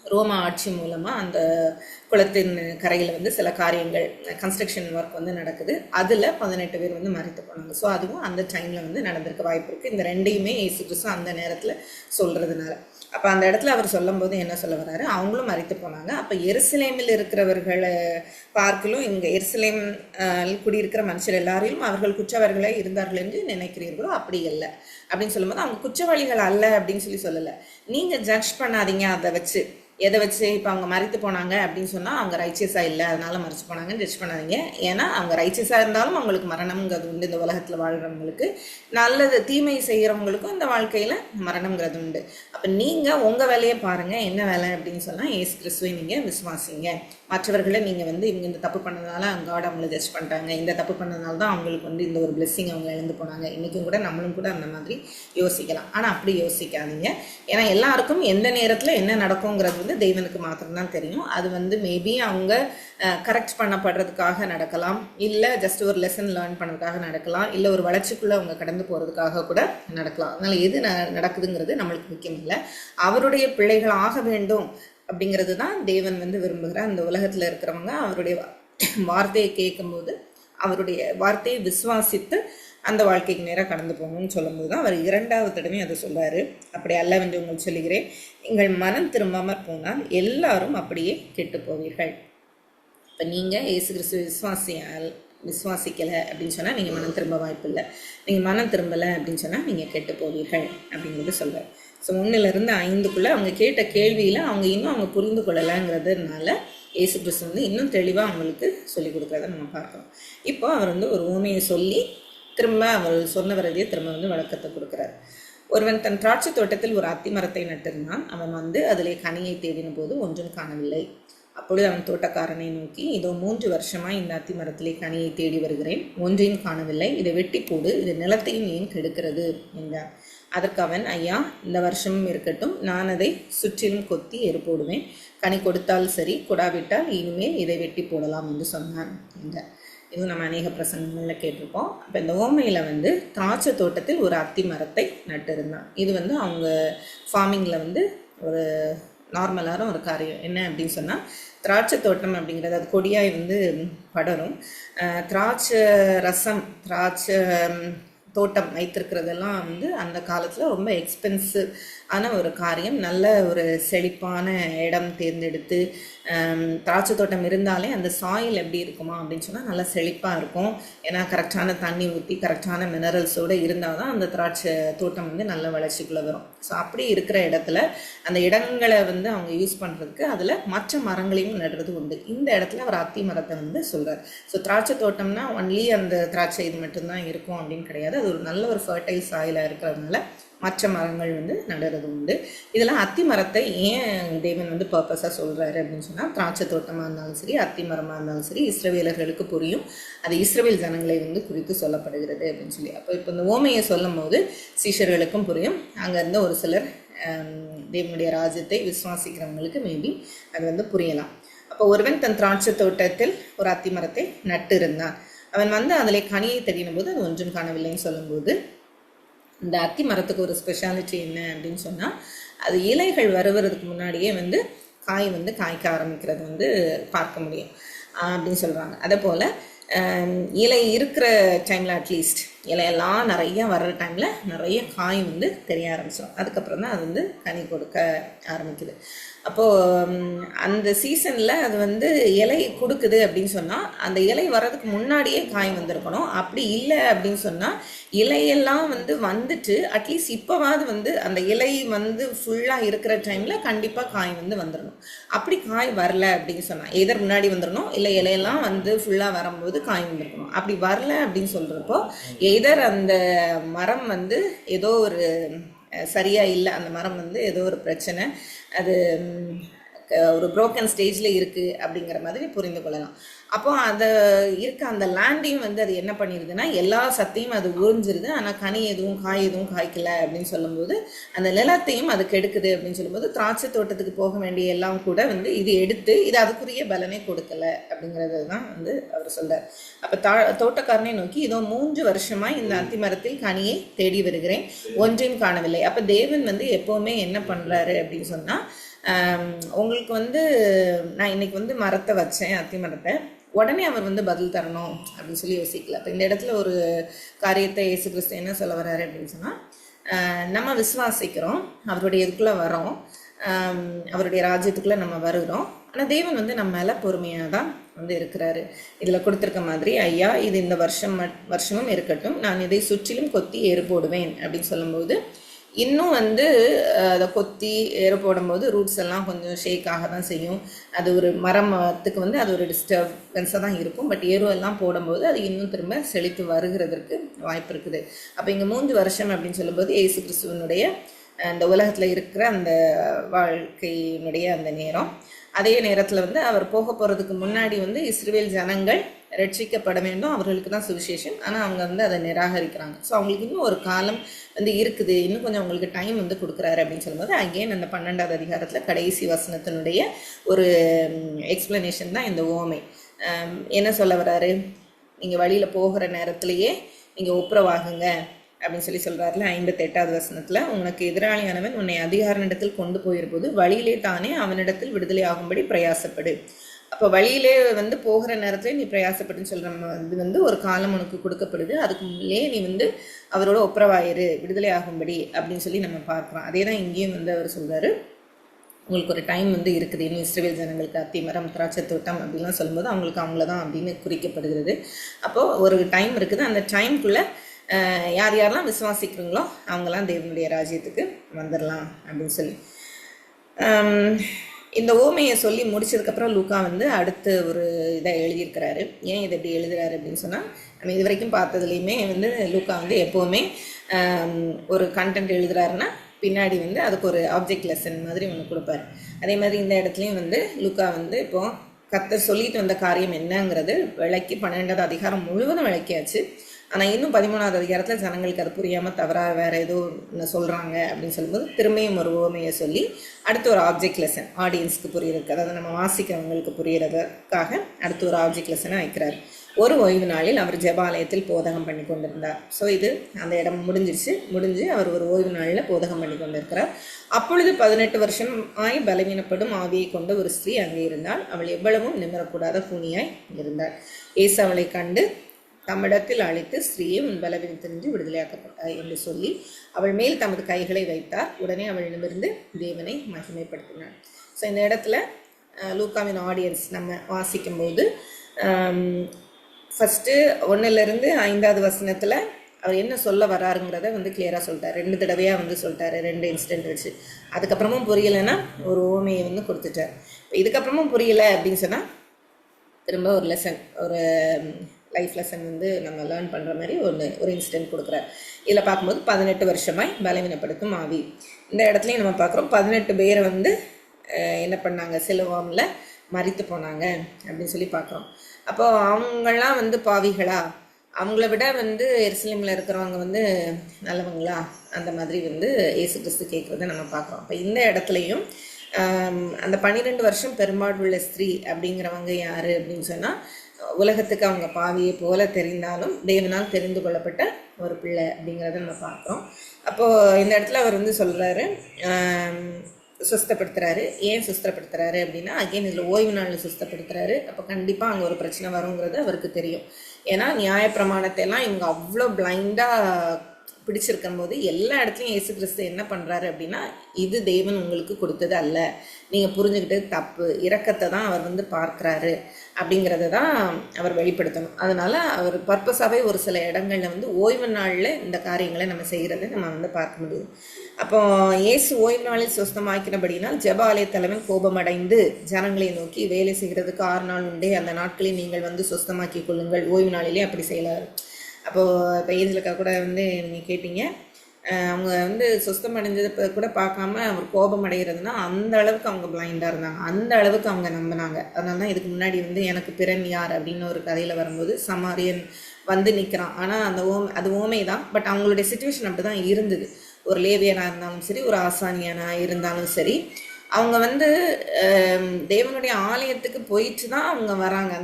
ரோமா ஆட்சி மூலமாக அந்த குளத்தின் கரையில் வந்து சில காரியங்கள், கன்ஸ்ட்ரக்ஷன் ஒர்க் வந்து நடக்குது. அதில் 18 பேர் வந்து மறித்து போனாங்க. ஸோ அதுவும் அந்த டைமில் வந்து நடந்திருக்க வாய்ப்பு இருக்குது. இந்த ரெண்டையுமே இயேசு கிறிஸ்து அந்த நேரத்தில் சொல்கிறதுனால. அப்போ அந்த இடத்துல அவர் சொல்லும் போது என்ன சொல்ல வர்றாரு, அவங்களும் மறித்து போனாங்க. அப்போ எருசலேமில் இருக்கிறவர்களை பார்க்கலும் இங்கே எருசலேம் குடியிருக்கிற மனுஷர் எல்லாரையும் அவர்கள் குற்றவாளிகளாக இருந்தார்கள் என்று நினைக்கிறீர்களோ, அப்படி இல்லை அப்படின்னு சொல்லும்போது, அவங்க குற்றவாளிகள் அல்ல அப்படின்னு சொல்லலை. நீங்கள் ஜட்ஜ் பண்ணாதீங்க அதை வச்சு, எதை வச்சு. இப்போ அவங்க மறித்து போனாங்க அப்படின்னு சொன்னால் அவங்க ரைச்சியஸாக இல்லை அதனால மறித்து போனாங்கன்னு ஜட்ஜ் பண்ணாதீங்க. ஏன்னா அவங்க ரைச்சியஸாக இருந்தாலும் அவங்களுக்கு மரணம்ங்கிறது உண்டு. இந்த உலகத்தில் வாழ்கிறவங்களுக்கு, நல்லது தீமை செய்கிறவங்களுக்கும் இந்த வாழ்க்கையில் மரணம்ங்கிறது உண்டு. அப்போ நீங்கள் உங்கள் வேலையை பாருங்கள், என்ன வேலை அப்படின்னு சொன்னால், இயேசு கிறிஸ்துவை நீங்கள் விசுவாசிங்க. மற்றவர்களை நீங்கள் வந்து இவங்க இந்த தப்பு பண்ணதுனால காட் அவங்கள ஜட்ஜ் பண்ணிட்டாங்க, இந்த தப்பு பண்ணதுனால தான் அவங்களுக்கு வந்து இந்த ஒரு பிளெஸ்ஸிங் அவங்க இழந்து போனாங்க, இன்றைக்கும் கூட நம்மளும் கூட அந்த மாதிரி யோசிக்கலாம். ஆனால் அப்படி யோசிக்காதீங்க. ஏன்னா எல்லாருக்கும் எந்த நேரத்தில் என்ன நடக்குங்கிறது வந்து தெய்வனுக்கு மாத்திரம்தான் தெரியும். அது வந்து மேபி அவங்க கரெக்ட் பண்ணப்படுறதுக்காக நடக்கலாம், இல்லை ஜஸ்ட் ஒரு லெசன் லேர்ன் பண்ணுறதுக்காக நடக்கலாம், இல்லை ஒரு வளர்ச்சிக்குள்ளே அவங்க கடந்து போகிறதுக்காக கூட நடக்கலாம். அதனால் எது நடக்குதுங்கிறது நம்மளுக்கு முக்கியம் இல்லை. அவருடைய பிள்ளைகள் ஆக வேண்டும் அப்படிங்கிறது தான் தேவன் வந்து விரும்புகிறார். அந்த உலகத்தில் இருக்கிறவங்க அவருடைய வார்த்தையை கேட்கும்போது, அவருடைய வார்த்தையை விசுவாசித்து அந்த வாழ்க்கைக்கு நேராக கடந்து போகணும்னு சொல்லும்போது தான் அவர் 2வது தடவை அதை சொல்கிறாரு. அப்படி அல்லவென்று உங்களுக்கு சொல்லுகிறேன், நீங்கள் மனம் திரும்பாமல் போனால் எல்லாரும் அப்படியே கெட்டு போவீர்கள். இப்போ நீங்கள் இயேசு கிறிஸ்து விசுவாசிக்கலை அப்படின்னு சொன்னால் நீங்கள் மனம் திரும்ப வாய்ப்பு இல்லை. நீங்கள் மனம் திரும்பலை அப்படின்னு சொன்னால் நீங்கள் கெட்டு போவீர்கள் அப்படிங்கிறது சொல்கிறார். ஸோ 1லிருந்து 5க்குள்ளே அவங்க கேட்ட கேள்வியில் அவங்க இன்னும் அவங்க புரிந்து கொள்ளலைங்கிறதுனால இயேசு கிறிஸ்து இன்னும் தெளிவாக அவங்களுக்கு சொல்லிக் கொடுக்குறத நம்ம பார்க்குறோம். இப்போ அவர் ஒரு ஊமையை சொல்லி திரும்ப அவர் சொன்னவரதையே திரும்ப விளக்கத்தை கொடுக்குறார். ஒருவன் தன் திராட்சை தோட்டத்தில் ஒரு அத்தி மரத்தை நட்டிருந்தான். அவன் அதிலே கனியை தேடின போது ஒன்றும் காணவில்லை. அப்பொழுது அவன் தோட்டக்காரனை நோக்கி, இதோ 3 வருஷமாய் இந்த அத்தி மரத்திலே கனியை தேடி வருகிறேன், ஒன்றையும் காணவில்லை. இதை வெட்டி போடு, இது நிலத்தையும் ஏன் கெடுக்கிறது என்றான். அதற்கு அவன், ஐயா, இந்த வருஷமும் இருக்கட்டும், நான் அதை சுற்றிலும் கொத்தி எரு போடுவேன். கனி கொடுத்தால் சரி, கொடாவிட்டால் இனிமேல் இதை வெட்டி போடலாம் என்று சொன்னான் என்றார். இதுவும் நம்ம அநேக பிரசங்கங்களில் கேட்டிருப்போம். அப்போ இந்த ஓமையில் திராட்சை தோட்டத்தில் ஒரு அத்தி மரத்தை நட்டிருந்தான். இது அவங்க ஃபார்மிங்கில் ஒரு நார்மலான ஒரு காரியம். என்ன அப்படின்னு சொன்னால், திராட்சை தோட்டம் அப்படிங்கிறது அது கொடியாய் படரும். திராட்சை ரசம், திராட்சை தோட்டம் வைத்திருக்கிறதெல்லாம் அந்த காலத்தில் ரொம்ப எக்ஸ்பென்சிவ் ஆன ஒரு காரியம். நல்ல ஒரு செழிப்பான இடம் தேர்ந்தெடுத்து, திராட்சை தோட்டம் இருந்தாலே அந்த சாயில் எப்படி இருக்குமா அப்படின்னு சொன்னால் நல்லா செழிப்பாக இருக்கும். ஏன்னா கரெக்டான தண்ணி ஊற்றி கரெக்டான மினரல்ஸோடு இருந்தால் தான் அந்த திராட்சை தோட்டம் நல்ல வளர்ச்சிக்குள்ளே வரும். ஸோ அப்படி இருக்கிற இடத்துல அந்த இடங்களை அவங்க யூஸ் பண்ணுறதுக்கு அதில் மற்ற மரங்களையும் நடுறது உண்டு. இந்த இடத்துல அவர் அத்தி மரத்தை சொல்கிறார். ஸோ திராட்சை தோட்டம்னா ஒன்லி அந்த திராட்சை இது மட்டும்தான் இருக்கும் அப்படின்னு கிடையாது. அது ஒரு நல்ல ஒரு ஃபர்டைல் சாயிலாக இருக்கிறதுனால மற்ற மரங்கள் நடுறது உண்டு. இதெல்லாம் அத்தி மரத்தை ஏன் தேவன் பர்பஸாக சொல்கிறாரு அப்படின்னு சொன்னால், திராட்சை தோட்டமாக இருந்தாலும் சரி, அத்தி மரமாக இருந்தாலும் சரி, இஸ்ரவேலர்களுக்கு புரியும். அது இஸ்ரவேல் ஜனங்களை குறித்து சொல்லப்படுகிறது அப்படின்னு சொல்லி. அப்போ இப்போ இந்த ஓமையை சொல்லும் போது சீஷர்களுக்கும் புரியும். அங்கேருந்து ஒரு சிலர் தேவனுடைய ராஜ்யத்தை விசுவாசிக்கிறவங்களுக்கு மேபி அது புரியலாம். அப்போ ஒருவன் தன் திராட்சை தோட்டத்தில் ஒரு அத்தி மரத்தை நட்டு இருந்தான். அவன் அதில் கனியை தேடின போது அது ஒன்றும் காணவில்லைன்னு சொல்லும்போது, இந்த அத்தி மரத்துக்கு ஒரு ஸ்பெஷாலிட்டி என்ன அப்படின்னு சொன்னால், அது இலைகள் வருவதுக்கு முன்னாடியே காய் காய்க்க ஆரம்பிக்கிறது பார்க்க முடியும் அப்படின்னு சொல்கிறாங்க. அதே போல் இலை இருக்கிற டைமில், அட்லீஸ்ட் இலையெல்லாம் நிறையா வர்ற டைமில் நிறைய காய் தெரிய ஆரம்பிச்சிடும். அதுக்கப்புறம் தான் அது கனி கொடுக்க ஆரம்பிக்குது. அப்போது அந்த சீசனில் அது இலை கொடுக்குது அப்படின்னு சொன்னால் அந்த இலை வர்றதுக்கு முன்னாடியே காய் வந்திருக்கணும். அப்படி இல்லை அப்படின்னு சொன்னால் இலையெல்லாம் வந்துட்டு அட்லீஸ்ட் இப்போவாது அந்த இலை ஃபுல்லாக இருக்கிற டைமில் கண்டிப்பாக காய் வந்துடணும். அப்படி காய் வரல அப்படின்னு சொன்னால் எதர் முன்னாடி வந்துடணும், இல்லை இலையெல்லாம் ஃபுல்லாக வரும்போது காய் வந்திருக்கணும். அப்படி வரல அப்படின்னு சொல்கிறப்போ எதர் அந்த மரம் ஏதோ ஒரு சரியாக இல்லை, அந்த மரம் ஏதோ ஒரு பிரச்சனை, அது ஒரு புரோக்கன் ஸ்டேஜில் இருக்குது அப்படிங்கிற மாதிரி புரிந்து கொள்ளலாம். அப்போ அதை இருக்க அந்த லேண்டையும் அது என்ன பண்ணிடுதுன்னா எல்லா சத்தையும் அது உறிஞ்சிருது. ஆனால் கனி எதுவும் காய் எதுவும் காய்க்கல அப்படின்னு சொல்லும்போது அந்த நிலத்தையும் அது கெடுக்குது அப்படின்னு சொல்லும்போது திராட்சை தோட்டத்துக்கு போக வேண்டிய எல்லாம் கூட இது எடுத்து இது அதுக்குரிய பலனை கொடுக்கல அப்படிங்கிறது தான் அவர் சொல்கிறார். அப்போ தோட்டக்காரனை நோக்கி, இதோ 3 வருஷமாக இந்த அத்தி மரத்தில் கனியை தேடி வருகிறேன், ஒன்றையும் காணவில்லை. அப்போ தேவன் எப்போவுமே என்ன பண்ணுறாரு அப்படின்னு சொன்னால், உங்களுக்கு நான் இன்னைக்கு மரத்தை வச்சேன், அத்தி மரத்தை, உடனே அவர் பதில் தரணும் அப்படின்னு சொல்லி யோசிக்கல. அப்போ இந்த இடத்துல ஒரு காரியத்தை இயேசு கிறிஸ்து என்ன சொல்ல வர்றாரு அப்படின்னு சொன்னால், நம்ம விசுவாசிக்கிறோம், அவருடைய இதுக்குள்ளே வரோம், அவருடைய ராஜ்யத்துக்குள்ளே நம்ம வருகிறோம். ஆனால் தேவன் நம்ம மேலே பொறுமையாக தான் இருக்கிறாரு. இதில் கொடுத்துருக்க மாதிரி, ஐயா, இது இந்த வருஷமும் இருக்கட்டும், நான் இதை சுற்றிலும் கொத்தி ஏறு போடுவேன் அப்படின்னு சொல்லும்போது இன்னும் அதை கொத்தி ஏற போடும்போது ரூட்ஸ் எல்லாம் கொஞ்சம் ஷேக் ஆக தான் செய்யும். அது ஒரு மரத்துக்கு அது ஒரு டிஸ்டர்பன்ஸாக தான் இருக்கும். பட் ஏறுவெல்லாம் போடும்போது அது இன்னும் திரும்ப செழித்து வருகிறதுக்கு வாய்ப்பு இருக்குது. அப்போ இங்கே 3 வருஷம் அப்படின்னு சொல்லும்போது இயேசு கிறிஸ்துவனுடைய அந்த உலகத்தில் இருக்கிற அந்த வாழ்க்கையினுடைய அந்த நேரம். அதே நேரத்தில் அவர் போக போகிறதுக்கு முன்னாடி இஸ்ரவேல் ஜனங்கள் ரட்சிக்கப்பட வேண்டும், அவர்களுக்கு தான் சுவிசேஷம். ஆனால் அவங்க அதை நிராகரிக்கிறாங்க. ஸோ அவங்களுக்கு இன்னும் ஒரு காலம் இருக்குது, இன்னும் கொஞ்சம் அவங்களுக்கு டைம் கொடுக்குறாரு அப்படின்னு சொல்லும்போது அகெயின் அந்த 12வது அதிகாரத்தில் கடைசி வசனத்தினுடைய ஒரு எக்ஸ்பிளனேஷன் தான் இந்த ஓமை. என்ன சொல்ல வர்றாரு, நீங்கள் வழியில் போகிற நேரத்திலேயே நீங்கள் ஒப்புரவாகுங்க அப்படின்னு சொல்கிறாருல 58வது வசனத்தில், உனக்கு எதிராளியானவன் உன்னை அதிகாரனிடத்தில் கொண்டு போயிருப்போது வழியிலே தானே அவனிடத்தில் விடுதலை ஆகும்படி பிரயாசப்படு. அப்போ வழியிலே வந்து போகிற நேரத்தில் நீ பிரயாசப்பட்டுன்னு சொல்கிற இது வந்து ஒரு காலம் உனக்கு கொடுக்கப்படுது, அதுக்கு முன்னே நீ வந்து அவரோட ஒப்புரவாயிரு விடுதலை ஆகும்படி அப்படின்னு சொல்லி நம்ம பார்க்குறோம். அதே தான் இங்கேயும் வந்து அவர் சொல்கிறாரு, உங்களுக்கு ஒரு டைம் வந்து இருக்குது. இன்னும் இஸ்ரவேல் ஜனங்களுக்கு அத்திமரம் திராட்சை தோட்டம் அப்படின்லாம் சொல்லும்போது அவங்களுக்கு அவங்கள தான் அப்படின்னு குறிக்கப்படுகிறது. அப்போது ஒரு டைம் இருக்குது, அந்த டைம்குள்ளே யார் யாரெல்லாம் விசுவாசிக்கிறீங்களோ அவங்களாம் தேவனுடைய ராஜ்யத்துக்கு வந்துடலாம் அப்படின்னு சொல்லி இந்த ஓமையை சொல்லி முடிச்சதுக்கப்புறம் லூக்கா வந்து அடுத்து ஒரு இதை எழுதியிருக்கிறாரு. ஏன் இதை எப்படி எழுதுறாரு அப்படின்னு சொன்னால், நம்ம இது வரைக்கும் பார்த்ததுலேயுமே வந்து லூக்கா வந்து எப்போவுமே ஒரு கண்டென்ட் எழுதுறாருன்னா பின்னாடி வந்து அதுக்கு ஒரு ஆப்ஜெக்ட் லெசன் மாதிரி ஒன்று கொடுப்பாரு. அதே மாதிரி இந்த இடத்துலையும் வந்து லூக்கா வந்து இப்போது கர்த்தர் சொல்லிட்டு வந்த காரியம் என்னங்கிறது விளக்கி 12வது அதிகாரம் முழுவதும் விளக்கியாச்சு. ஆனால் இன்னும் 13வது அதிகாரத்தில் ஜனங்களுக்கு அது புரியாமல் தவறாக வேறு ஏதோ சொல்கிறாங்க அப்படின்னு சொல்லும்போது திரும்பியும் ஒரு ஓமையை சொல்லி அடுத்து ஒரு ஆப்ஜெக்ட் லெசன் ஆடியன்ஸ்க்கு புரியுறதுக்கு, அதாவது நம்ம வாசிக்கிறவங்களுக்கு புரிகிறதுக்காக அடுத்து ஒரு ஆப்ஜெக்ட் லெசனை வைக்கிறார். ஒரு ஓய்வு நாளில் அவர் ஜெபாலயத்தில் போதகம் பண்ணி கொண்டிருந்தார். ஸோ இது அந்த இடம் முடிஞ்சு அவர் ஒரு ஓய்வு நாளில் போதகம் பண்ணி கொண்டிருக்கிறார். அப்பொழுது 18 வருஷம் பலவீனப்படும் ஆவியை கொண்ட ஒரு ஸ்திரீ அங்கே இருந்தாள். அவள் எவ்வளவும் நிமிரக்கூடாத கூனியாய் இருந்தாள். இயேசு அவளை கண்டு தம்மிடத்தில் அழைத்து, ஸ்திரீயை உன் பலவீனத்தினின்று விடுதலையாக்கப்பட்டாய் என்று சொல்லி அவள் மேல் தமது கைகளை வைத்தார். உடனே அவள் நிமிர்ந்து தேவனை மகிமைப்படுத்தினாள். ஸோ இந்த இடத்துல லூக்காவின் ஆடியன்ஸ் நம்ம வாசிக்கும்போது ஃபஸ்ட்டு 1லேருந்து 5வது வசனத்தில் அவர் என்ன சொல்ல வராருங்கிறத வந்து கிளியராக சொல்லிட்டார். 2 தடவையாக வந்து சொல்லிட்டாரு, 2 இன்சிடென்ட் வச்சு. அதுக்கப்புறமும் புரியலைன்னா ஒரு ஓமையை வந்து கொடுத்துட்டார். இதுக்கப்புறமும் புரியலை அப்படின்னு சொன்னால் திரும்ப ஒரு லெசன், ஒரு லைஃப் லெசன் வந்து நம்ம லேர்ன் பண்ணுற மாதிரி ஒரு இன்சிடென்ட் கொடுக்குறார். இதில் பார்க்கும்போது 18 வருஷமாய் பலவீனப்படுத்தும் ஆவி. இந்த இடத்துலையும் நம்ம பார்க்குறோம் 18 பேரை வந்து என்ன பண்ணாங்க, சிலுவாமில் மரித்து போனாங்க அப்படின்னு சொல்லி பார்க்குறோம். அப்போது அவங்களாம் வந்து பாவிகளா, அவங்கள விட வந்து எருசலேமில் இருக்கிறவங்க வந்து நல்லவங்களா, அந்த மாதிரி வந்து இயேசு கிறிஸ்து கேட்குறத நம்ம பார்க்குறோம். அப்போ இந்த இடத்துலையும் அந்த 12 வருஷம் பெரும்பாடுள்ள ஸ்திரீ அப்படிங்கிறவங்க யார் அப்படின்னு சொன்னால், உலகத்துக்கு அவங்க பாவியை போல தெரிந்தாலும் தேவனால் தெரிந்து கொள்ளப்பட்ட ஒரு பிள்ளை அப்படிங்கிறத நம்ம பார்க்குறோம். அப்போது இந்த இடத்துல அவர் வந்து சொல்கிறாரு, சுஸ்தப்படுத்துறாரு. ஏன் சுஸ்தப்படுத்துறாரு அப்படின்னா, அகைன் இதில் ஓய்வு நாளில் சுஸ்தப்படுத்துறாரு. அப்போ கண்டிப்பாக அங்கே ஒரு பிரச்சனை வருங்கிறது அவருக்கு தெரியும். ஏன்னா நியாயப்பிரமாணத்தை எல்லாம் இவங்க அவ்வளோ பிளைண்டாக பிடிச்சிருக்கும் போது எல்லா இடத்துலையும் இயேசு கிறிஸ்து என்ன பண்ணுறாரு அப்படின்னா, இது தேவன் உங்களுக்கு கொடுத்தது அல்ல, நீங்கள் புரிஞ்சுக்கிட்டது தப்பு, இரக்கத்தை தான் அவர் வந்து பார்க்குறாரு அப்படிங்கிறத தான் அவர் வெளிப்படுத்தணும். அதனால் அவர் பர்பஸாகவே ஒரு சில இடங்களில் வந்து ஓய்வு நாளில் இந்த காரியங்களை நம்ம செய்கிறத நம்ம வந்து பார்க்க முடியும். அப்போ இயேசு ஓய்வு நாளில் சுஸ்தமாக்கினபடினால் ஜெப ஆலய தலைவன் கோபமடைந்து ஜனங்களை நோக்கி, வேலை செய்கிறதுக்கு 6 நாள் உண்டே, அந்த நாட்களில் நீங்கள் வந்து சுஸ்தமாக்கி கொள்ளுங்கள், ஓய்வு நாளிலே அப்படி செய்யலாரு. அப்போது இப்போ ஏஞ்சலுக்கா கூட வந்து நீங்கள் கேட்டீங்க, அவங்க வந்து சுஸ்தம் அடைஞ்சதை கூட பார்க்காம அவர் கோபம் அடைகிறதுனா அந்த அளவுக்கு அவங்க பிளைண்டாக இருந்தாங்க, அந்த அளவுக்கு அவங்க நம்பினாங்க. அதனால தான் இதுக்கு முன்னாடி வந்து எனக்கு பிறன் யார் அப்படின்னு ஒரு கதையில் வரும்போது சமாரியன் வந்து நிற்கிறான். ஆனால் அது ஓமை தான், பட் அவங்களுடைய சிச்சுவேஷன் அப்படி தான் இருந்தது. ஒரு லேவியனாக இருந்தாலும் சரி, ஒரு ஆசானியனாக இருந்தாலும் சரி, அவங்க வந்து தேவனுடைய ஆலயத்துக்கு போயிட்டு தான் அவங்க வராங்க.